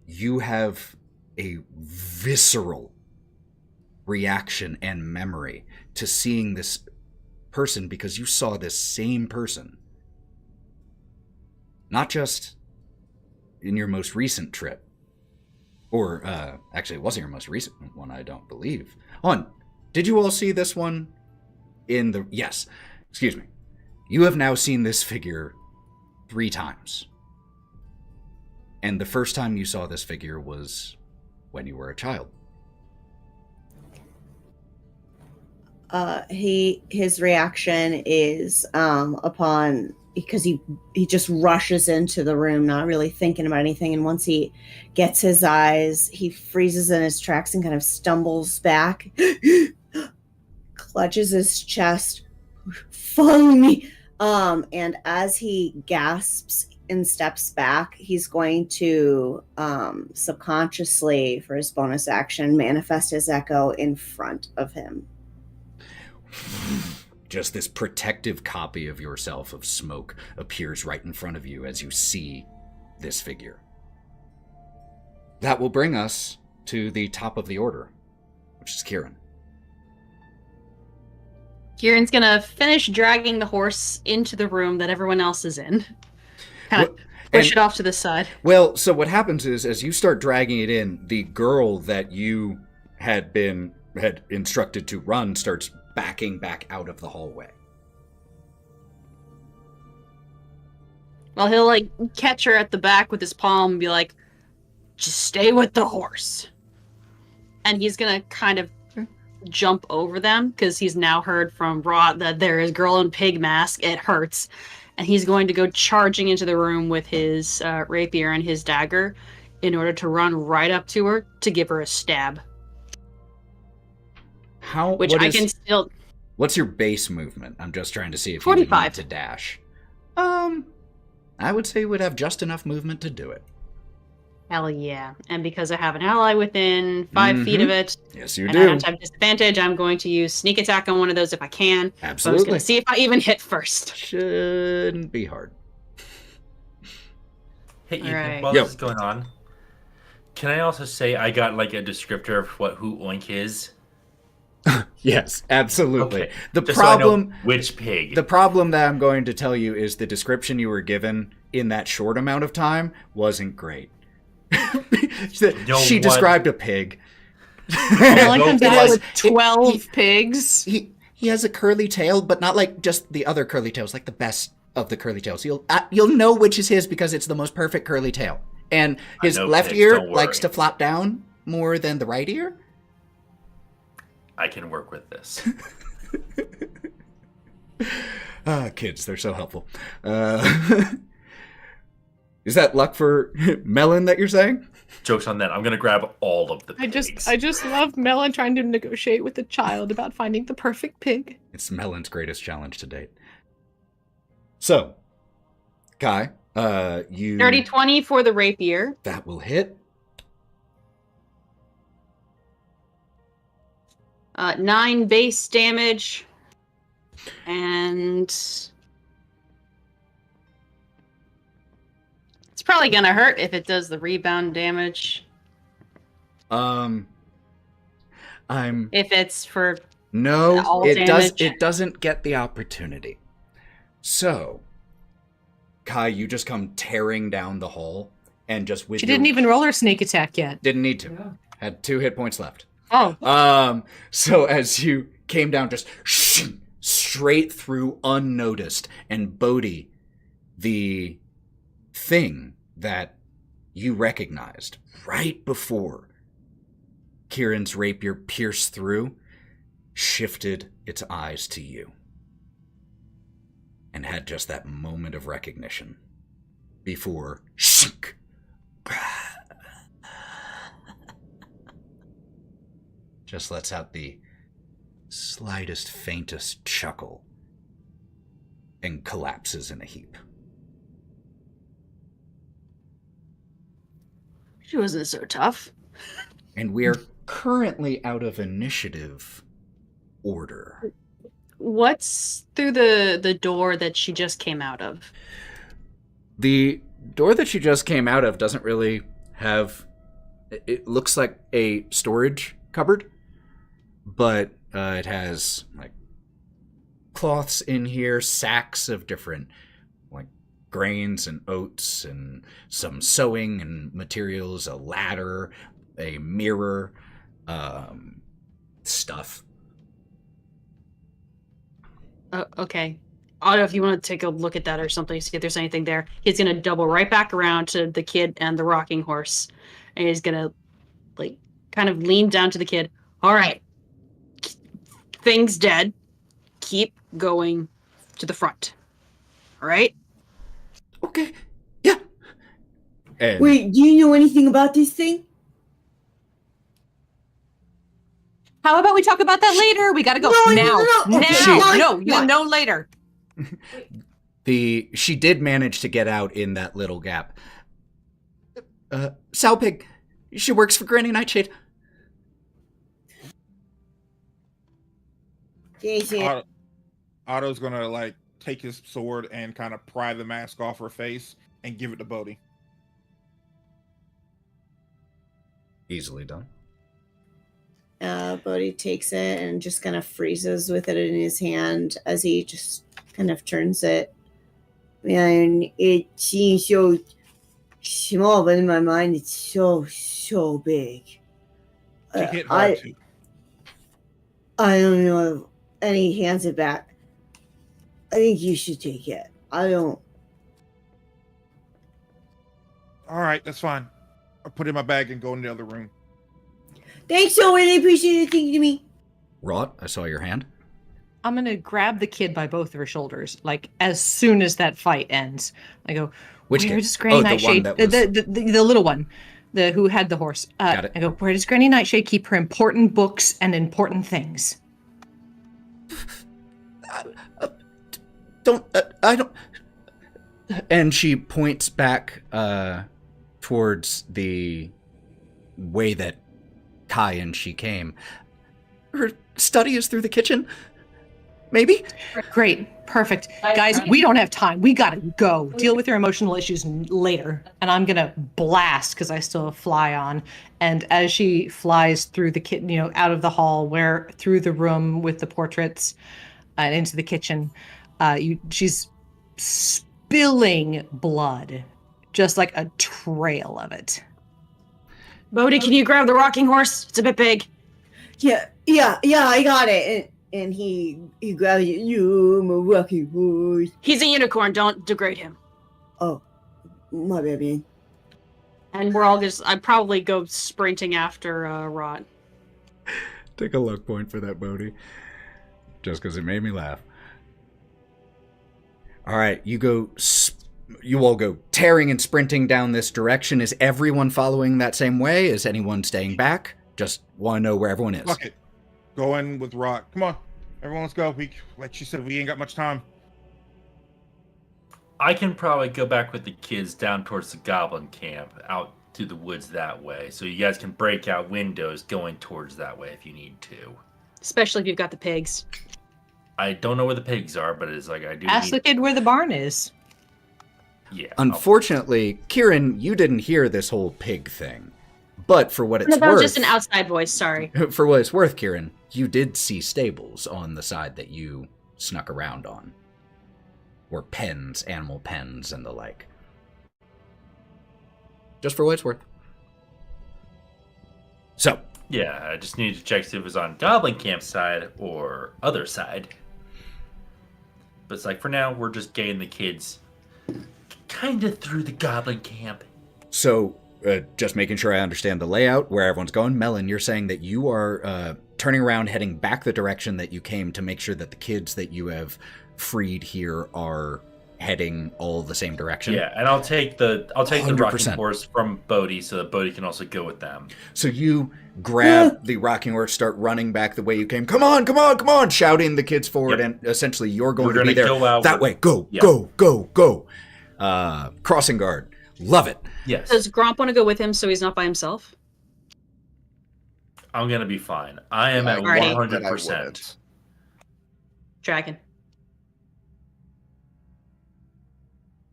you have a visceral reaction and memory to seeing this person because you saw this same person. Not just in your most recent trip. Or, actually, it wasn't your most recent one, I don't believe. Did you all see this one yes, excuse me. You have now seen this figure 3 times. And the first time you saw this figure was when you were a child. His reaction is because he just rushes into the room, not really thinking about anything. And once he gets his eyes, he freezes in his tracks and kind of stumbles back, clutches his chest, follow me. And as he gasps and steps back, he's going to subconsciously, for his bonus action, manifest his echo in front of him. Just this protective copy of yourself of smoke appears right in front of you as you see this figure. That will bring us to the top of the order, which is Kieren. Kieran's gonna finish dragging the horse into the room that everyone else is in. Kind of push it off to the side. Well, so what happens is, as you start dragging it in, the girl that you had instructed to run starts backing back out of the hallway. Well, he'll like catch her at the back with his palm and be like, just stay with the horse. And he's gonna kind of jump over them because he's now heard from Wraught that there is girl in pig mask. It hurts. And he's going to go charging into the room with his rapier and his dagger in order to run right up to her to give her a stab. What's your base movement? I'm just trying to see if 45. you need to dash. I would say you would have just enough movement to do it. Hell yeah. And because I have an ally within 5 feet of it, yes, you and do. I have to have disadvantage, I'm going to use sneak attack on one of those if I can. Absolutely. So I'm just going to see if I even hit first. Shouldn't be hard. Hey, Ethan, Right. while this is going on, can I also say I got like a descriptor of who Oink is? Yes, absolutely. Okay. The Just so I know problem, which pig? the problem that I'm going to tell you is the description you were given in that short amount of time wasn't great. She described a pig. Melon comes It out has- with 12 pigs. He has a curly tail, but not like just the other curly tails, like the best of the curly tails. You'll know which is his because it's the most perfect curly tail. And his left pigs, ear don't likes worry. to flop down more than the right ear. I can work with this. Kids, they're so helpful. Is that luck for Melon that you're saying? Joke's on that. I'm gonna grab all of the pigs. I just love Melon trying to negotiate with a child about finding the perfect pig. It's Melon's greatest challenge to date. So, Kai, you... 30-20 for the rapier. That will hit. 9 base damage. And it's probably gonna hurt if it does the rebound damage. I'm... If it's for No, all it damage. It doesn't get the opportunity. So, Kai, you just come tearing down the hall, and just with She didn't even roll her sneak attack yet. didn't need to. Had 2 hit points left. Oh. So as you came down, just straight through unnoticed, and Bodie, the thing that you recognized right before Kieran's rapier pierced through, shifted its eyes to you and had just that moment of recognition before just lets out the slightest, faintest chuckle and collapses in a heap. She wasn't so tough. And we're currently out of initiative order. What's through the door that she just came out of? The door that she just came out of doesn't really have... It looks like a storage cupboard, but it has like cloths in here, sacks of different like grains and oats, and some sewing and materials, a ladder, a mirror, stuff. Okay. Otto, if you want to take a look at that or something, see if there's anything there. He's going to double right back around to the kid and the rocking horse. And he's going to, like, kind of lean down to the kid. All right. Thing's dead. Keep going to the front. All right? Okay. Yeah. And Wait, do you know anything about this thing? How about we talk about that later? We gotta go No, now. no, Now. okay, No, fine, you fine. know later. she did manage to get out in that little gap. Sow Pig. She works for Granny Nightshade. Jason. Otto's gonna like take his sword and kind of pry the mask off her face and give it to Bodie. Easily done. Bodie takes it and just kind of freezes with it in his hand as he just kind of turns it. Man, it seems so small, but in my mind, it's so big. She hit hard too. I don't know. And he hands it back. I think you should take it. I don't. All right, that's fine. I'll put it in my bag and go in the other room. Thanks so much. I appreciate you thinking to me. Wraught, I saw your hand. I'm gonna grab the kid by both of her shoulders, like as soon as that fight ends. I go, Which where kid? does Granny Oh, the Nightshade? one that was- The little one, who had the horse. Got it. I go, where does Granny Nightshade keep her important books and important things? I don't. And she points back towards the way that Kai and she came. Her study is through the kitchen? Maybe? Great, perfect, guys. We don't have time. We gotta go deal with your emotional issues later. And I'm gonna blast because I still have fly on. And as she flies through the kitchen, out of the hall, through the room with the portraits, and into the kitchen, she's spilling blood, just like a trail of it. Bodie, can you grab the rocking horse? It's a bit big. Yeah, I got it. And he grabs it. You, my rocky horse. He's a unicorn. Don't degrade him. Oh, my baby. And we're all I'd probably go sprinting after Wraught. Take a luck point for that, Bodie. Just because it made me laugh. All right, you all go tearing and sprinting down this direction. Is everyone following that same way? Is anyone staying back? Just want to know where everyone is. Fuck it. Go in with Wraught. Come on. Everyone, let's go. Like she said, we ain't got much time. I can probably go back with the kids down towards the goblin camp, out to the woods that way. So you guys can break out windows going towards that way if you need to. Especially if you've got the pigs. I don't know where the pigs are, but it's like I do. Ask the kid where the barn is. Yeah. Unfortunately, Kieren, you didn't hear this whole pig thing. But for what it's That was worth, just an outside voice, sorry. For what it's worth, Kieren, you did see stables on the side that you snuck around on. Or pens, animal pens, and the like. Just for what it's worth. So. Yeah, I just needed to check if it was on Goblin Camp side or other side. But it's like, for now, we're just getting the kids kind of through the Goblin Camp. So, just making sure I understand the layout, where everyone's going. Melon, you're saying that you are turning around, heading back the direction that you came to make sure that the kids that you have freed here are heading all the same direction? Yeah, and I'll take the 100%. rocking horse from Bodie so that Bodie can also go with them. So you grab the rocking horse, start running back the way you came. Come on, come on, come on! Shouting the kids forward, and essentially you're going to be there. That way, go, go, go, go. Crossing guard. Love it. Yes. Does Gromp want to go with him so he's not by himself? I'm going to be fine. I am at Alrighty. 100%. Dragon.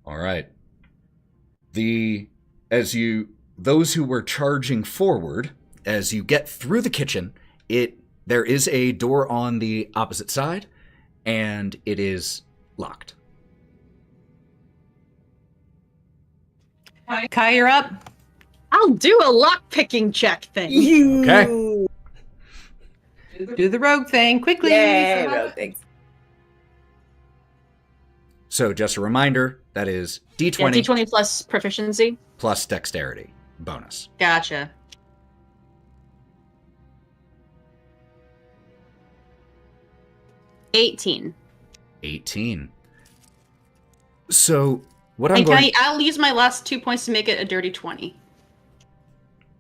All right. Those who were charging forward, as you get through the kitchen, there is a door on the opposite side, and it is locked. Kai, you're up. I'll do a lock-picking check thing. Okay. Do the rogue thing quickly. Yay, rogue things. So just a reminder, that is D20, Yeah, D20 plus proficiency. plus dexterity bonus. Gotcha. $18. 18. So what I'm And going... I'll use my last 2 points to make it a dirty 20.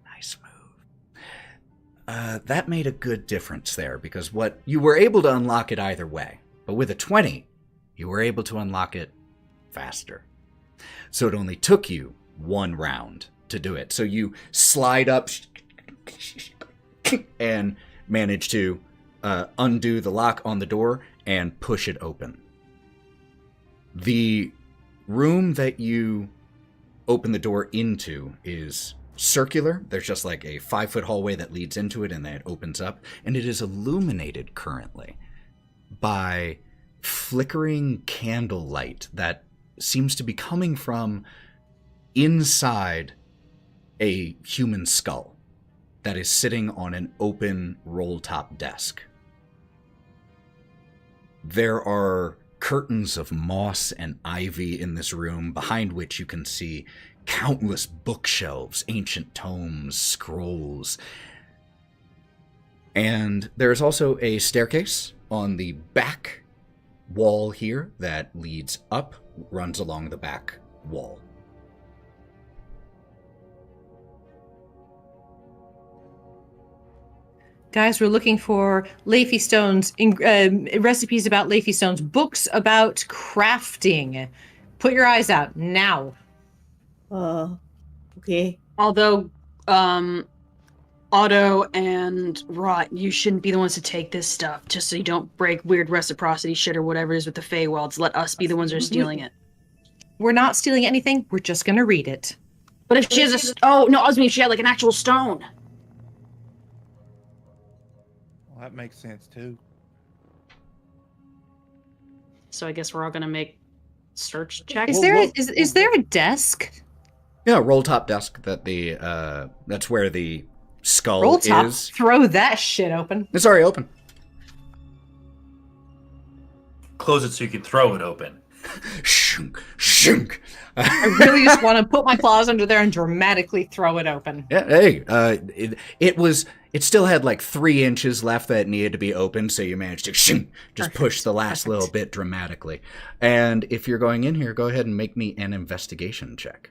Nice move. That made a good difference there, because you were able to unlock it either way. But with a 20, you were able to unlock it faster. So it only took you one round to do it. So you slide up and manage to undo the lock on the door and push it open. The room that you open the door into is circular. There's just like a 5-foot hallway that leads into it, and then it opens up, and it is illuminated currently by flickering candlelight that seems to be coming from inside a human skull that is sitting on an open roll-top desk. There are curtains of moss and ivy in this room, behind which you can see countless bookshelves, ancient tomes, scrolls. And there's also a staircase on the back wall here that leads up, runs along the back wall. Guys, we're looking for Leafy Stones, recipes about Leafy Stones, books about crafting. Put your eyes out now. Okay. Although, Otto and Wraught, you shouldn't be the ones to take this stuff, just so you don't break weird reciprocity shit or whatever it is with the Feywilds. Let us be the ones that are stealing it. We're not stealing anything. We're just going to read it. But if she has oh, no, I was mean if she had like an actual stone. Well, that makes sense too. So I guess we're all gonna make search checks. Is there a desk? Yeah, roll top desk that that's where the skull Roll top. is. Throw that shit open. It's already open. Close it so you can throw it open. Shunk, shunk. I really just want to put my claws under there and dramatically throw it open. Yeah, hey, it still had like 3 inches left that needed to be opened, so you managed to just Perfect. push the last little bit dramatically. And if you're going in here, go ahead and make me an investigation check.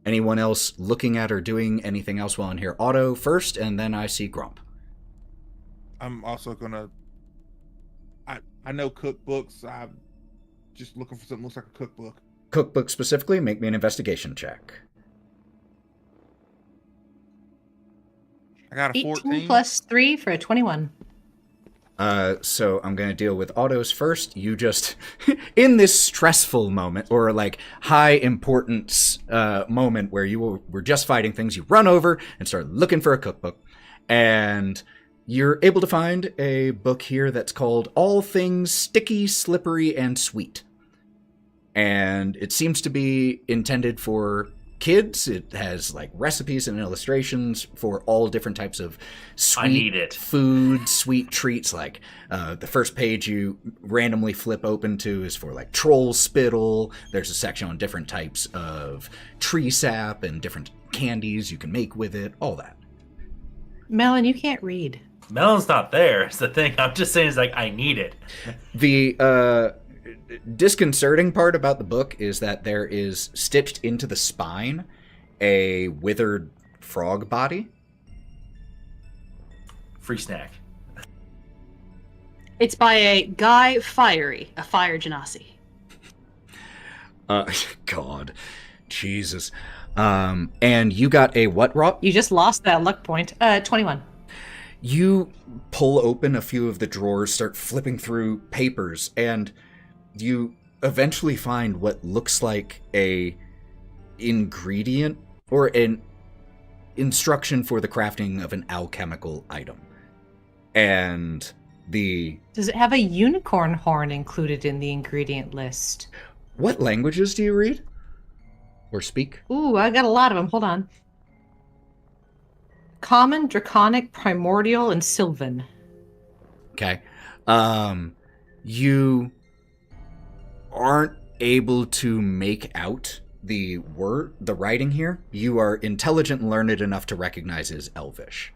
Anyone else looking at or doing anything else while in here? Otto first, and then I see Gromp. I'm also gonna. I know cookbooks. I'm just looking for something that looks like a cookbook. Cookbook specifically, make me an investigation check. I got a 14 18 plus 3 for a 21. So I'm going to deal with Otto's first. You just, in this stressful moment, or like high importance moment where you were just fighting things, you run over and start looking for a cookbook. And you're able to find a book here that's called All Things Sticky, Slippery, and Sweet. And it seems to be intended for kids. It has like recipes and illustrations for all different types of sweet food, sweet treats. Like the first page you randomly flip open to is for like troll spittle. There's a section on different types of tree sap and different candies you can make with it, all that. Melon, you can't read. Melon's not there. It's the thing. I'm just saying, is like, I need it. The disconcerting part about the book is that there is stitched into the spine a withered frog body. Free snack. It's by a Guy Fiery, a fire genasi. God. Jesus. And you got a what, Wraught? You just lost that luck point. 21. You pull open a few of the drawers, start flipping through papers, and you eventually find what looks like a ingredient or an instruction for the crafting of an alchemical item. And Does it have a unicorn horn included in the ingredient list? What languages do you read? Or speak? Ooh, I got a lot of them. Hold on. Common, Draconic, Primordial, and Sylvan. Okay. You aren't able to make out the writing here. You are intelligent and learned enough to recognize it as Elvish.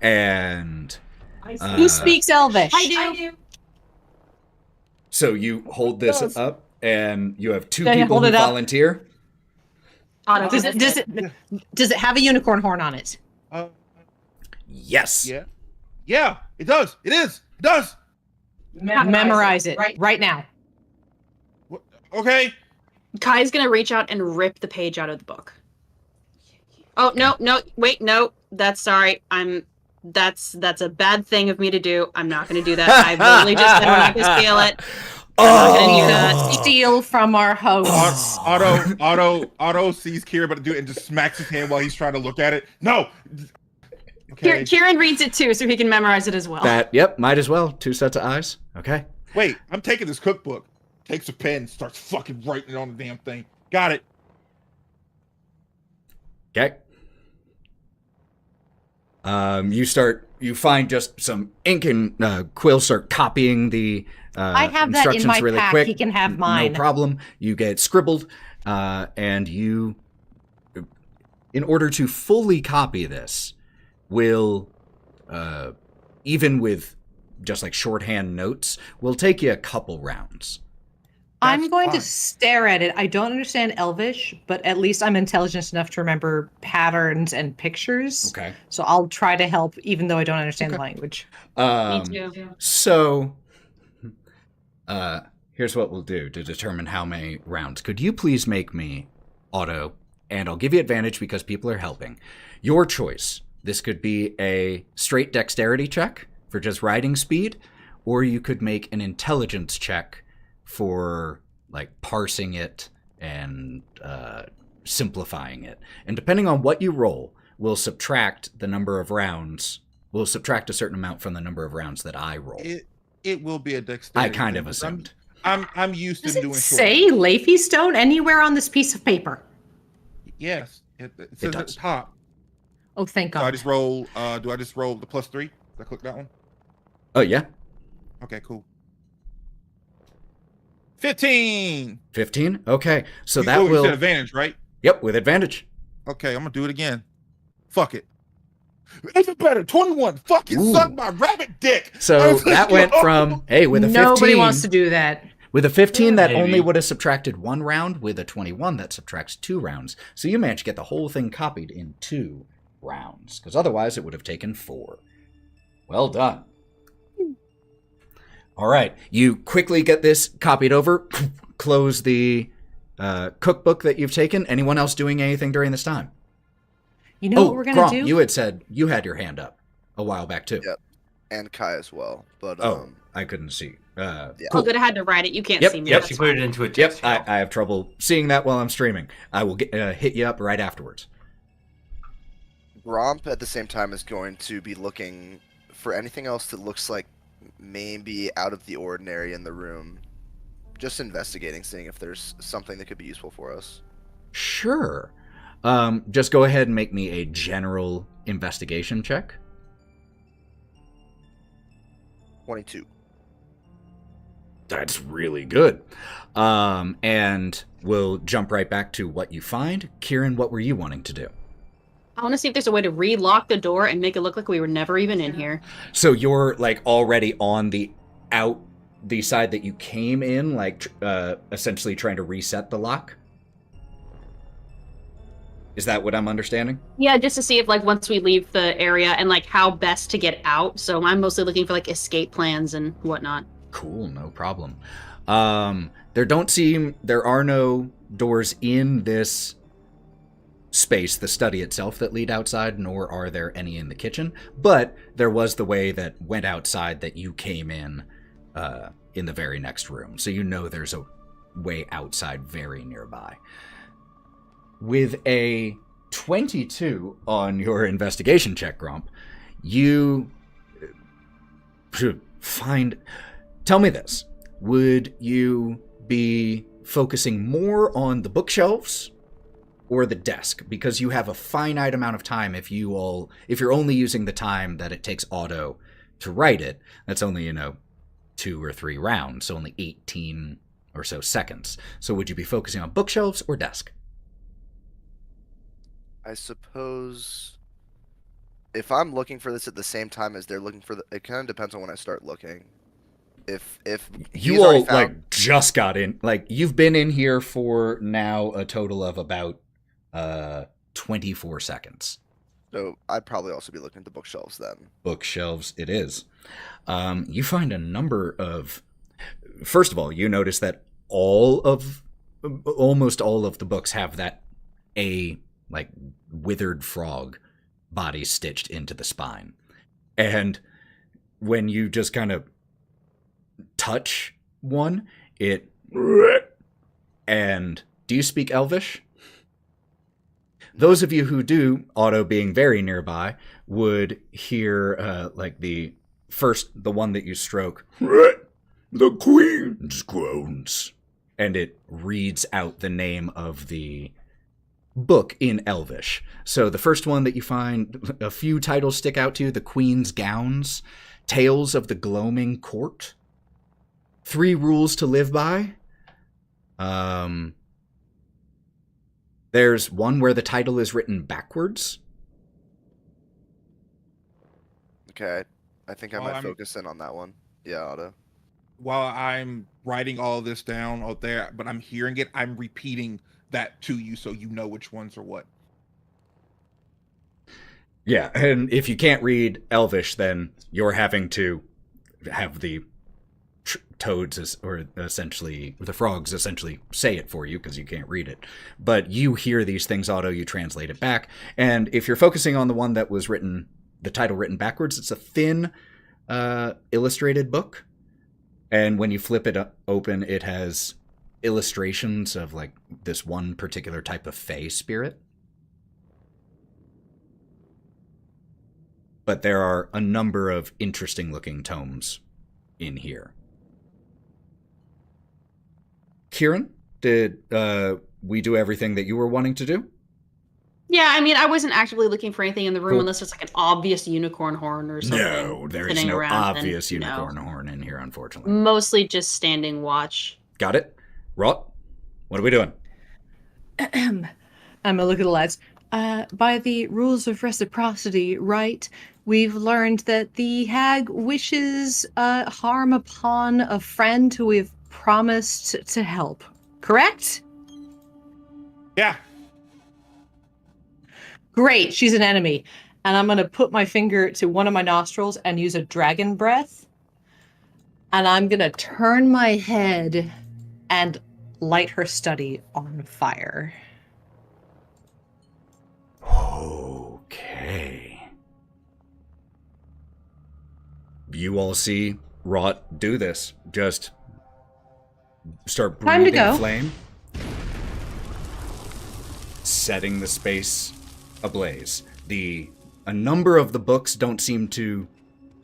And who speaks Elvish? I do. So you hold this up, and you have 2 Yeah, people hold who it up. volunteer. Otto, Does it have a unicorn horn on it? Yes. Yeah, it does. It does. Memorize it right now. Okay. Kai's gonna reach out and rip the page out of the book. Oh no, wait, no. That's a bad thing of me to do. I'm not gonna do that. I literally just said we're not gonna steal it. I'm not gonna do that. steal from our hosts. Otto sees Kieren about to do it and just smacks his hand while he's trying to look at it. No. Okay. Kieren reads it too, so he can memorize it as well. Yep, might as well. 2 sets of eyes. Okay. Wait, I'm taking this cookbook. Takes a pen, starts fucking writing it on the damn thing. Got it. Okay. You find just some ink and quill, start copying the I have that in instructions my really pack. quick. He can have mine. No problem. You get scribbled, and you, in order to fully copy this, will, even with just like shorthand notes, will take you a couple rounds. I'm going fine. to stare at it. I don't understand Elvish, but at least I'm intelligent enough to remember patterns and pictures. Okay. So I'll try to help, even though I don't understand the language. Me too. So, here's what we'll do to determine how many rounds. Could you please make me, Otto, and I'll give you advantage because people are helping. Your choice. This could be a straight dexterity check for just riding speed, or you could make an intelligence check for like parsing it and simplifying it. And depending on what you roll, we'll subtract the number of rounds. We'll subtract a certain amount from the number of rounds that I roll. It will be a dexterity. I kind thing, of because assumed. I'm used Does to it doing say Leafy Stone anywhere on this piece of paper? Yes, it says at does. the top. Oh, thank So I God. just roll. Do I just roll the +3? Did I click that one? Oh, yeah? Okay, cool. 15. 15? Okay. So You- that oh, you will... said advantage, right? Yep, with advantage. Okay, I'm gonna do it again. Fuck it. Even better, 21. Fucking Ooh. suck my rabbit dick. So that went from, hey, with a 15... Nobody wants to do that. With a 15, that only Maybe. would have subtracted 1 round. With a 21, that subtracts 2 rounds. So you managed to get the whole thing copied in 2 rounds, because otherwise it would have taken 4. Well done. All right, you quickly get this copied over, close the cookbook that you've taken. Anyone else doing anything during this time? You know what we're going to Gromp, do? you had said you had your hand up a while back, too. Yep. And Kai as well. But I couldn't see. Oh, good. I had to write it. You can't Yep, see me. yep, That's She fine. put it into a Yep, text. I have trouble seeing that while I'm streaming. I will hit you up right afterwards. Gromp at the same time is going to be looking for anything else that looks like maybe out of the ordinary in the room. Just investigating, seeing if there's something that could be useful for us. Sure. Just go ahead and make me a general investigation check. 22. That's really good. And we'll jump right back to what you find. Kieren, what were you wanting to do? I want to see if there's a way to relock the door and make it look like we were never even in here. So you're like already on the side that you came in, like essentially trying to reset the lock? Is that what I'm understanding? Yeah, just to see if like once we leave the area and like how best to get out. So I'm mostly looking for like escape plans and whatnot. Cool, no problem. There are no doors in this space, the study itself, that lead outside, nor are there any in the kitchen, but there was the way that went outside that you came in the very next room, so you know there's a way outside very nearby. With a 22 on your investigation check, Gromp, you find... Tell me this. Would you be focusing more on the bookshelves or the desk? Because you have a finite amount of time if you're only using the time that it takes Otto to write it. That's only, 2 or 3 rounds, so only 18 or so seconds. So would you be focusing on bookshelves or desk? I suppose if I'm looking for this at the same time as they're looking for it kind of depends on when I start looking. If he's You already all found, just got in, you've been in here for now a total of about 24 seconds. so I'd probably also be looking at the bookshelves then. Bookshelves it is. You find a number of... First of all, you notice that almost all of the books have that withered frog body stitched into the spine. And when you just kind of touch one, it And do you speak Elvish? Those of you who do, Otto being very nearby, would hear like the one that you stroke. The Queen's groans. And it reads out the name of the book in Elvish. So the first one that you find, a few titles stick out to you. The Queen's Gowns, Tales of the Gloaming Court, 3 Rules to Live By. There's one where the title is written backwards. Okay, I think I might focus in on that one. Yeah, Otto. While I'm writing all of this down out there, but I'm hearing it, I'm repeating that to you so you know which ones are what. Yeah, and if you can't read Elvish, then you're having to have the toads, or essentially the frogs, essentially say it for you because you can't read it. But you hear these things, Otto, you translate it back. And if you're focusing on the one that was written, the title written backwards, it's a thin illustrated book. And when you flip it open, it has illustrations of like this one particular type of fae spirit. But there are a number of interesting looking tomes in here. Kieren, did we do everything that you were wanting to do? Yeah, I mean, I wasn't actively looking for anything in the room Cool. unless it's like an obvious unicorn horn or something. No, there is sitting no around, obvious and, unicorn horn in here, unfortunately. Mostly just standing watch. Got it? Wraught, what are we doing? I'm gonna look at the lads. By the rules of reciprocity, right? We've learned that the hag wishes harm upon a friend who we've promised to help. Correct? Yeah. Great, she's an enemy. And I'm gonna put my finger to one of my nostrils and use a dragon breath. And I'm gonna turn my head and light her study on fire. Okay. You all see Wraught do this. Just start Time to breathing go. flame. Setting the space ablaze. A number of the books don't seem to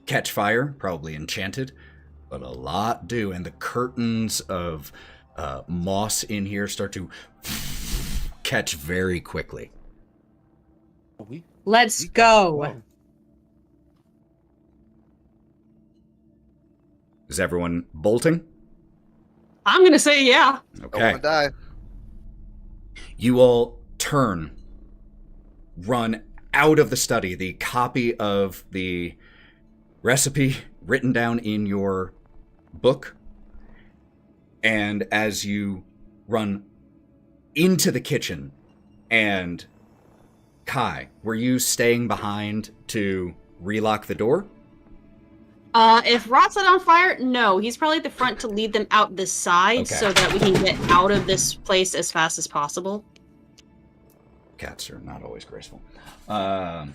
catch fire, probably enchanted, but a lot do. And the curtains of moss in here start to catch very quickly. Let's go. Is everyone bolting? I'm gonna say yeah. Don't Okay. want to die. You all turn, run out of the study. The copy of the recipe written down in your book. And as you run into the kitchen, and Kai, were you staying behind to relock the door? If Wraught's set on fire, no. He's probably at the front to lead them out the side Okay. so that we can get out of this place as fast as possible. Cats are not always graceful. Oh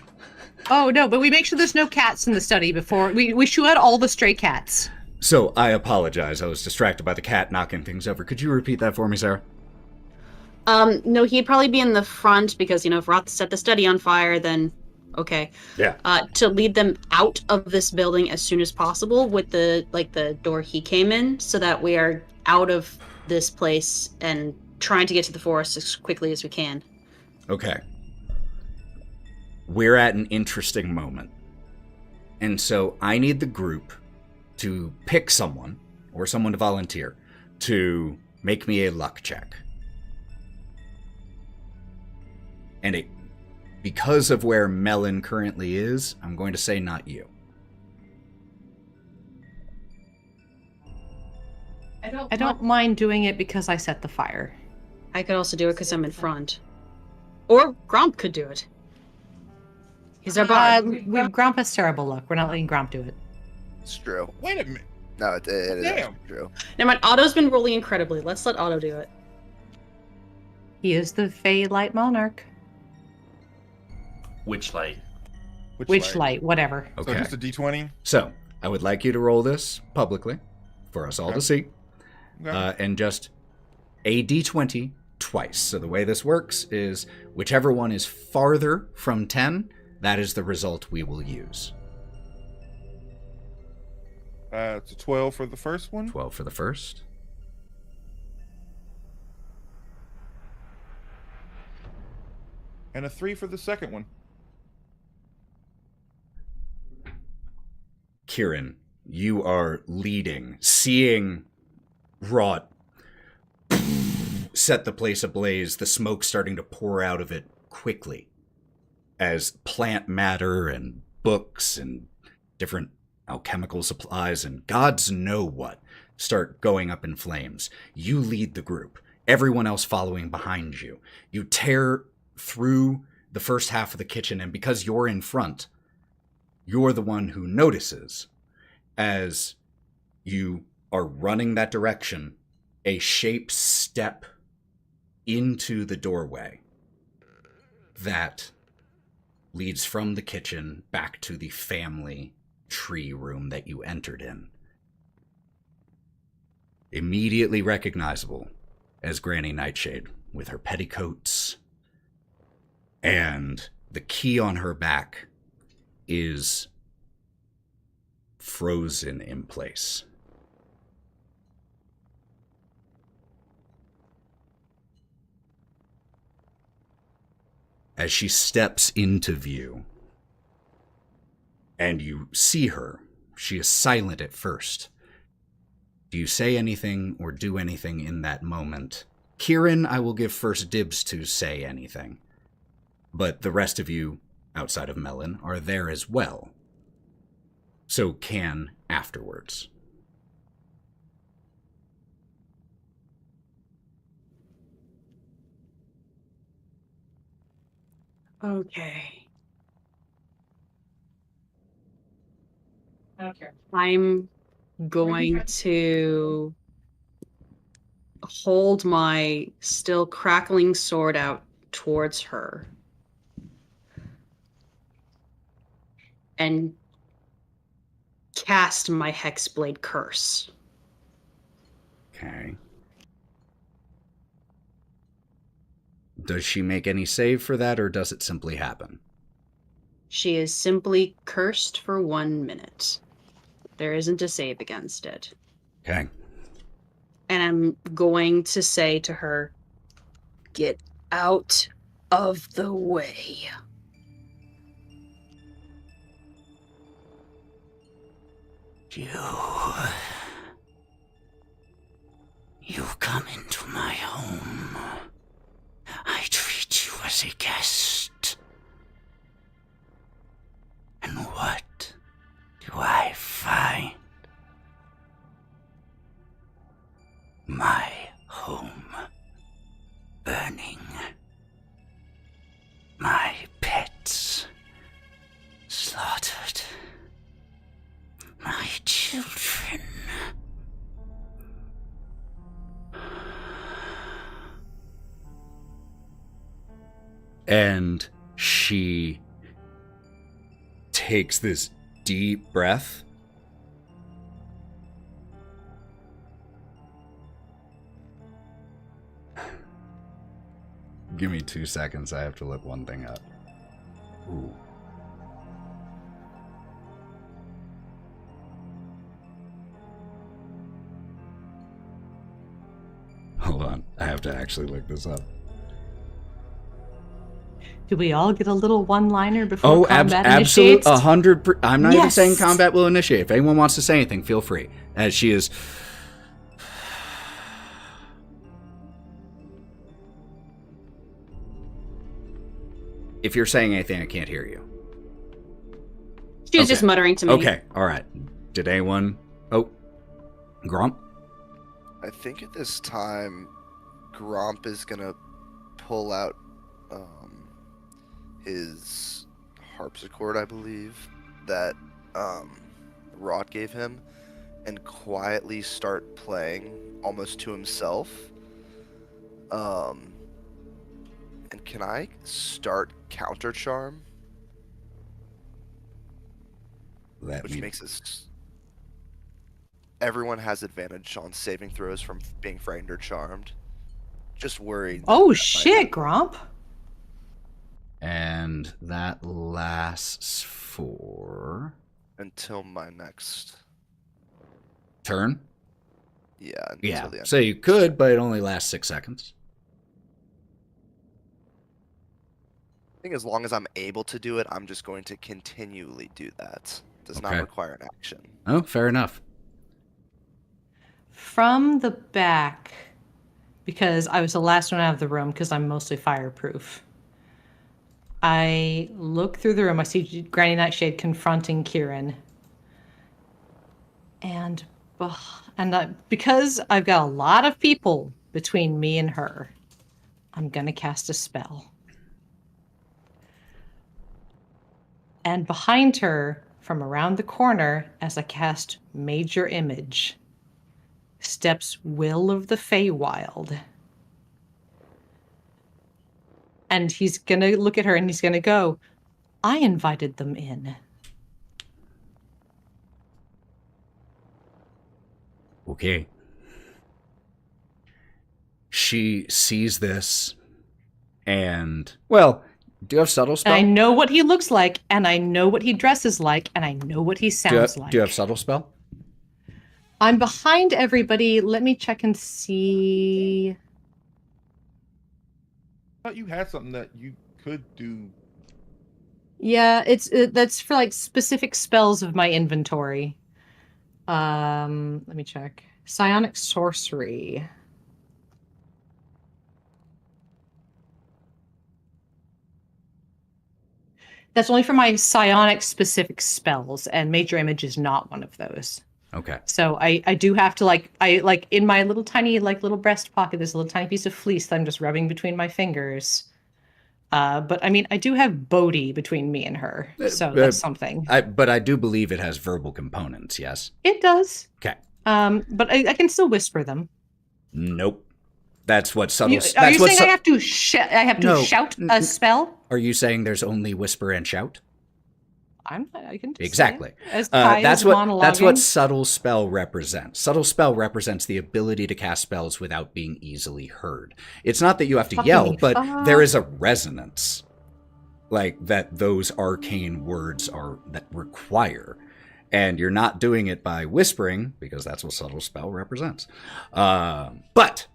no, but we make sure there's no cats in the study before we shoot out all the stray cats. So I apologize. I was distracted by the cat knocking things over. Could you repeat that for me, Sarah? No, he'd probably be in the front because, if Wraugh set the study on fire, then okay. Yeah. To lead them out of this building as soon as possible with the door he came in, so that we are out of this place and trying to get to the forest as quickly as we can. Okay. We're at an interesting moment. And so I need the group to pick someone, or someone to volunteer, to make me a luck check. And because of where Melon currently is, I'm going to say not you. I don't mind doing it because I set the fire. I could also do it because I'm in front. Or Gromp could do it. He's our bard. Gromp has terrible luck. We're not letting Gromp do it. It's true. Wait a minute. No, it is Damn. true. Never mind, Otto's been rolling incredibly. Let's let Otto do it. He is the Fey Light Monarch. Which light? Which light, whatever. So Okay. just a D20. So I would like you to roll this publicly for us all to see. Okay. and just a d20 twice. So the way this works is whichever one is farther from 10, that is the result we will use. It's a 12 for the first one. 12 for the first. And a 3 for the second one. Kieren, you are leading, seeing Wraught set the place ablaze, the smoke starting to pour out of it quickly as plant matter and books and different alchemical supplies and gods know what start going up in flames. You lead the group, everyone else following behind you. You tear through the first half of the kitchen, and because you're in front, you're the one who notices as you are running that direction, a shape step into the doorway that leads from the kitchen back to the family tree room that you entered in. Immediately recognizable as Granny Nightshade, with her petticoats, and the key on her back is frozen in place. As she steps into view, and you see her, she is silent at first. Do you say anything or do anything in that moment? Kieren, I will give first dibs to say anything. But the rest of you, outside of Melon, are there as well. So can afterwards. Okay. Okay. I'm going to hold my still crackling sword out towards her and cast my Hexblade Curse. Okay. Does she make any save for that, or does it simply happen? She is simply cursed for 1 minute. There isn't a save against it. Okay. And I'm going to say to her, "Get out of the way." You come into my home. I treat you as a guest. And what do I find? My home burning. My pets slaughtered. My children. And she takes this deep breath. Give me 2 seconds. I have to look one thing up. Ooh. Hold on. I have to actually look this up. Do we all get a little one-liner before combat absolute initiates? 100%. I'm not even Yes. saying combat will initiate. If anyone wants to say anything, feel free. As she is. If you're saying anything, I can't hear you. She was just muttering to me. Okay, all right. Did anyone? Oh, Gromp? I think at this time, Gromp is gonna pull out his harpsichord, I believe, that Wraught gave him, and quietly start playing almost to himself. And can I start counter charm? Which makes us. everyone has advantage on saving throws from being frightened or charmed. Just worried. Oh that shit, Gromp. And that lasts for... until my next turn? Yeah. Yeah, The end. so you could, but it only lasts 6 seconds. I think as long as I'm able to do it, I'm just going to continually do that. Does not Okay. require an action. Oh, fair enough. From the back, because I was the last one out of the room because I'm mostly fireproof. I look through the room. I see Granny Nightshade confronting Kieren. And because I've got a lot of people between me and her, I'm going to cast a spell. And behind her, from around the corner, as I cast Major Image, steps Will of the Feywild. And he's going to look at her and he's going to go, I invited them in. Okay. She sees this and, well, do you have subtle spell? And I know what he looks like, and I know what he dresses like, and I know what he sounds like. Do you have subtle spell? I'm behind everybody. Let me check and see. I thought you had something that you could do. Yeah, that's for like specific spells of my inventory. Let me check. Psionic Sorcery. That's only for my psionic specific spells, and Major Image is not one of those. Okay. So I do have to like in my little tiny little breast pocket, there's a little tiny piece of fleece that I'm just rubbing between my fingers. But I mean, I do have Bodie between me and her, so that's something. But I do believe it has verbal components. Yes. It does. Okay. But I can still whisper them. Nope. That's what subtle. Are you saying I have to shout a spell? Are you saying there's only whisper and shout? I can just exactly. Say it. As That's what subtle spell represents. Subtle spell represents the ability to cast spells without being easily heard. It's not that you have to yell, but there is a resonance, like that those arcane words are that require, and you're not doing it by whispering because that's what subtle spell represents. But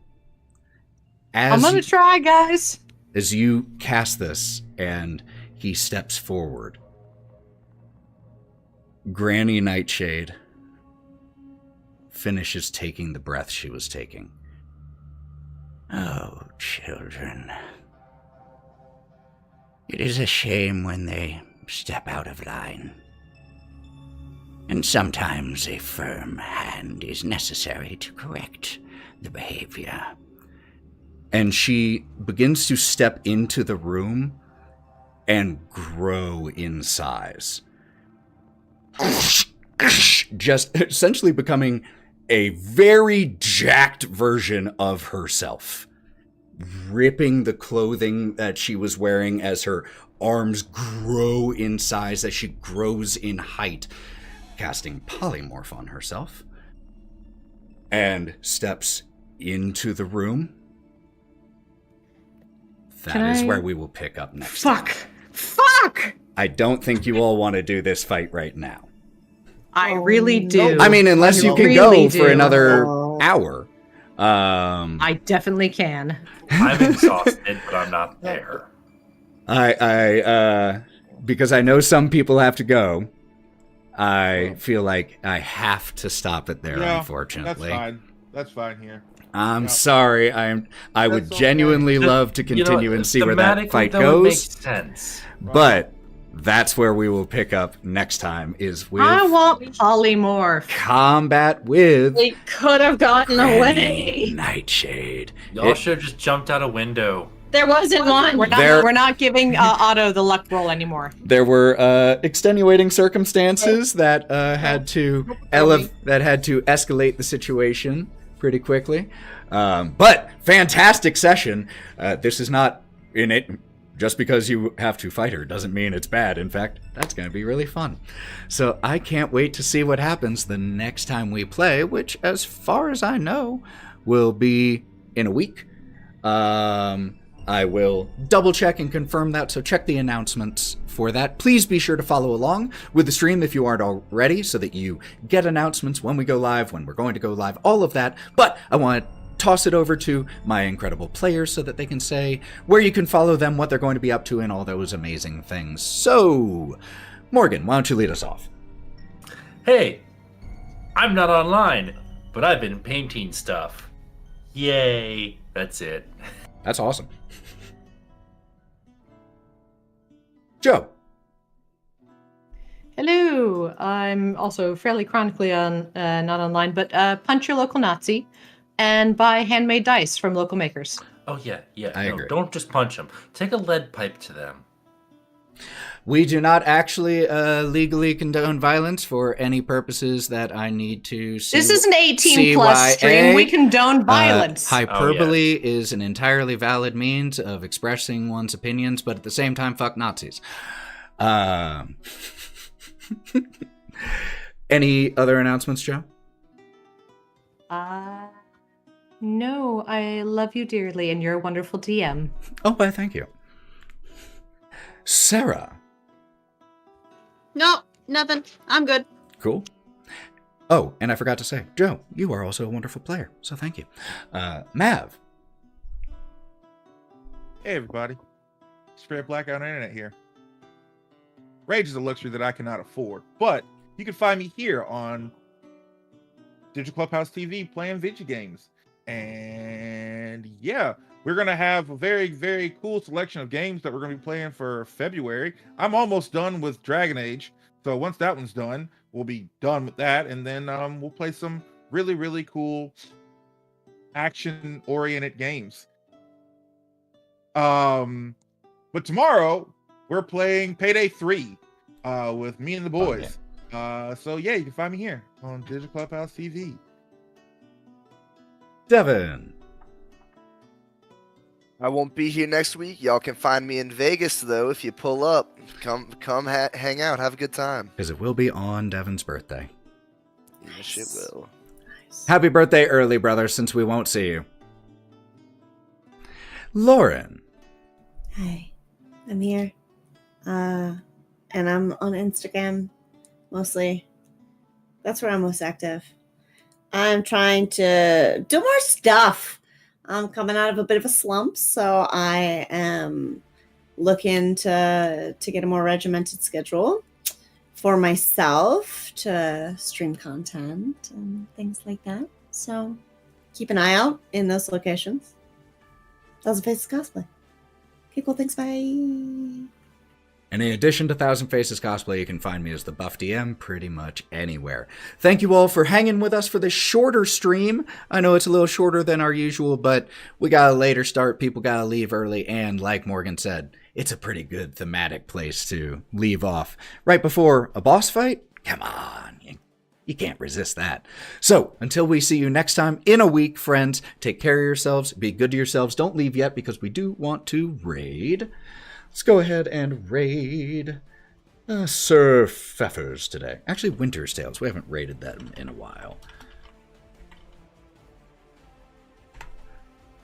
I'm gonna try, guys. As you cast this, and he steps forward. Granny Nightshade finishes taking the breath she was taking. Oh, children. It is a shame when they step out of line. And sometimes a firm hand is necessary to correct the behavior. And she begins to step into the room and grow in size. Just essentially becoming a very jacked version of herself, ripping the clothing that she was wearing as her arms grow in size, as she grows in height, casting polymorph on herself, and steps into the room. That is where we will pick up next time. Fuck! I don't think you all want to do this fight right now. I really do. I mean, unless you can really go for another hour. I definitely can. I'm exhausted, but I'm not there. I because I know some people have to go. I feel like I have to stop it there. Yeah, unfortunately, that's fine. That's fine here. I'm sorry. I would genuinely love to continue and see where that fight goes. Makes sense. But that's where we will pick up next time. Is with I want polymorph. combat with. It could have gotten away. Nightshade. Y'all should have just jumped out a window. There wasn't one. We're not giving Otto the luck roll anymore. There were extenuating circumstances that had to escalate the situation pretty quickly. But fantastic session. This is not in it. just because you have to fight her doesn't mean it's bad. In fact, that's going to be really fun. So I can't wait to see what happens the next time we play, which, as far as I know, will be in a week. I will double check and confirm that, so check the announcements for that. Please be sure to follow along with the stream if you aren't already, so that you get announcements when we go live, when we're going to go live, all of that. But I want to toss it over to my incredible players so that they can say where you can follow them, what they're going to be up to, and all those amazing things. So, Morgan, why don't you lead us off? Hey, I'm not online, but I've been painting stuff. Yay, that's it. That's awesome. Joe. Hello. I'm also fairly chronically on not online, but punch your local Nazi and buy handmade dice from local makers. Oh, yeah. I agree. Don't just punch them. Take a lead pipe to them. We do not actually legally condone violence for any purposes that I need to see. This is an 18-plus stream. We condone violence. Hyperbole is an entirely valid means of expressing one's opinions, but at the same time, fuck Nazis. Any other announcements, Joe? No, I love you dearly, and you're a wonderful DM. Oh, why, thank you. Sarah. No, nothing. I'm good. Cool. Oh, and I forgot to say, Joe, you are also a wonderful player, so thank you. Mav. Hey, everybody. Straight blackout internet here. Rage is a luxury that I cannot afford, but you can find me here on Digital Clubhouse TV playing video games. And yeah, we're going to have a very, very cool selection of games that we're going to be playing for February. I'm almost done with Dragon Age. So once that one's done, we'll be done with that. And then we'll play some really, really cool action-oriented games. But tomorrow, we're playing Payday 3 with me and the boys. So yeah, you can find me here on Digital Clubhouse TV. Devon. I won't be here next week. Y'all can find me in Vegas, though, if you pull up. Come hang out. Have a good time. Because it will be on Devon's birthday. Yes, it will. Happy birthday early, brother, since we won't see you. Lauren. Hi, I'm here. And I'm on Instagram, mostly. That's where I'm most active. I'm trying to do more stuff. I'm coming out of a bit of a slump, so I am looking to get a more regimented schedule for myself to stream content and things like that. So keep an eye out in those locations. Thousand Faces Cosplay. Okay, cool. Thanks. Bye. And in addition to Thousand Faces Cosplay, you can find me as the Buff DM pretty much anywhere. Thank you all for hanging with us for this shorter stream. I know it's a little shorter than our usual, but we got a later start. People got to leave early. And like Morgan said, it's a pretty good thematic place to leave off. Right before a boss fight? Come on. You can't resist that. So until we see you next time in a week, friends, take care of yourselves. Be good to yourselves. Don't leave yet because we do want to raid. Let's go ahead and raid Sir Pfeffers today. Actually, Winter's Tales. We haven't raided them in a while.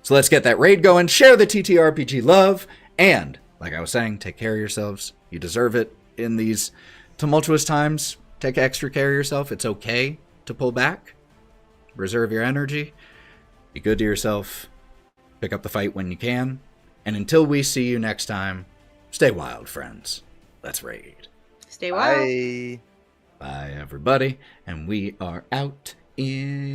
So let's get that raid going. Share the TTRPG love. And, like I was saying, take care of yourselves. You deserve it in these tumultuous times. Take extra care of yourself. It's okay to pull back. Reserve your energy. Be good to yourself. Pick up the fight when you can. And until we see you next time, stay wild, friends. Let's raid. Stay wild. Bye. Bye, everybody. And we are out in...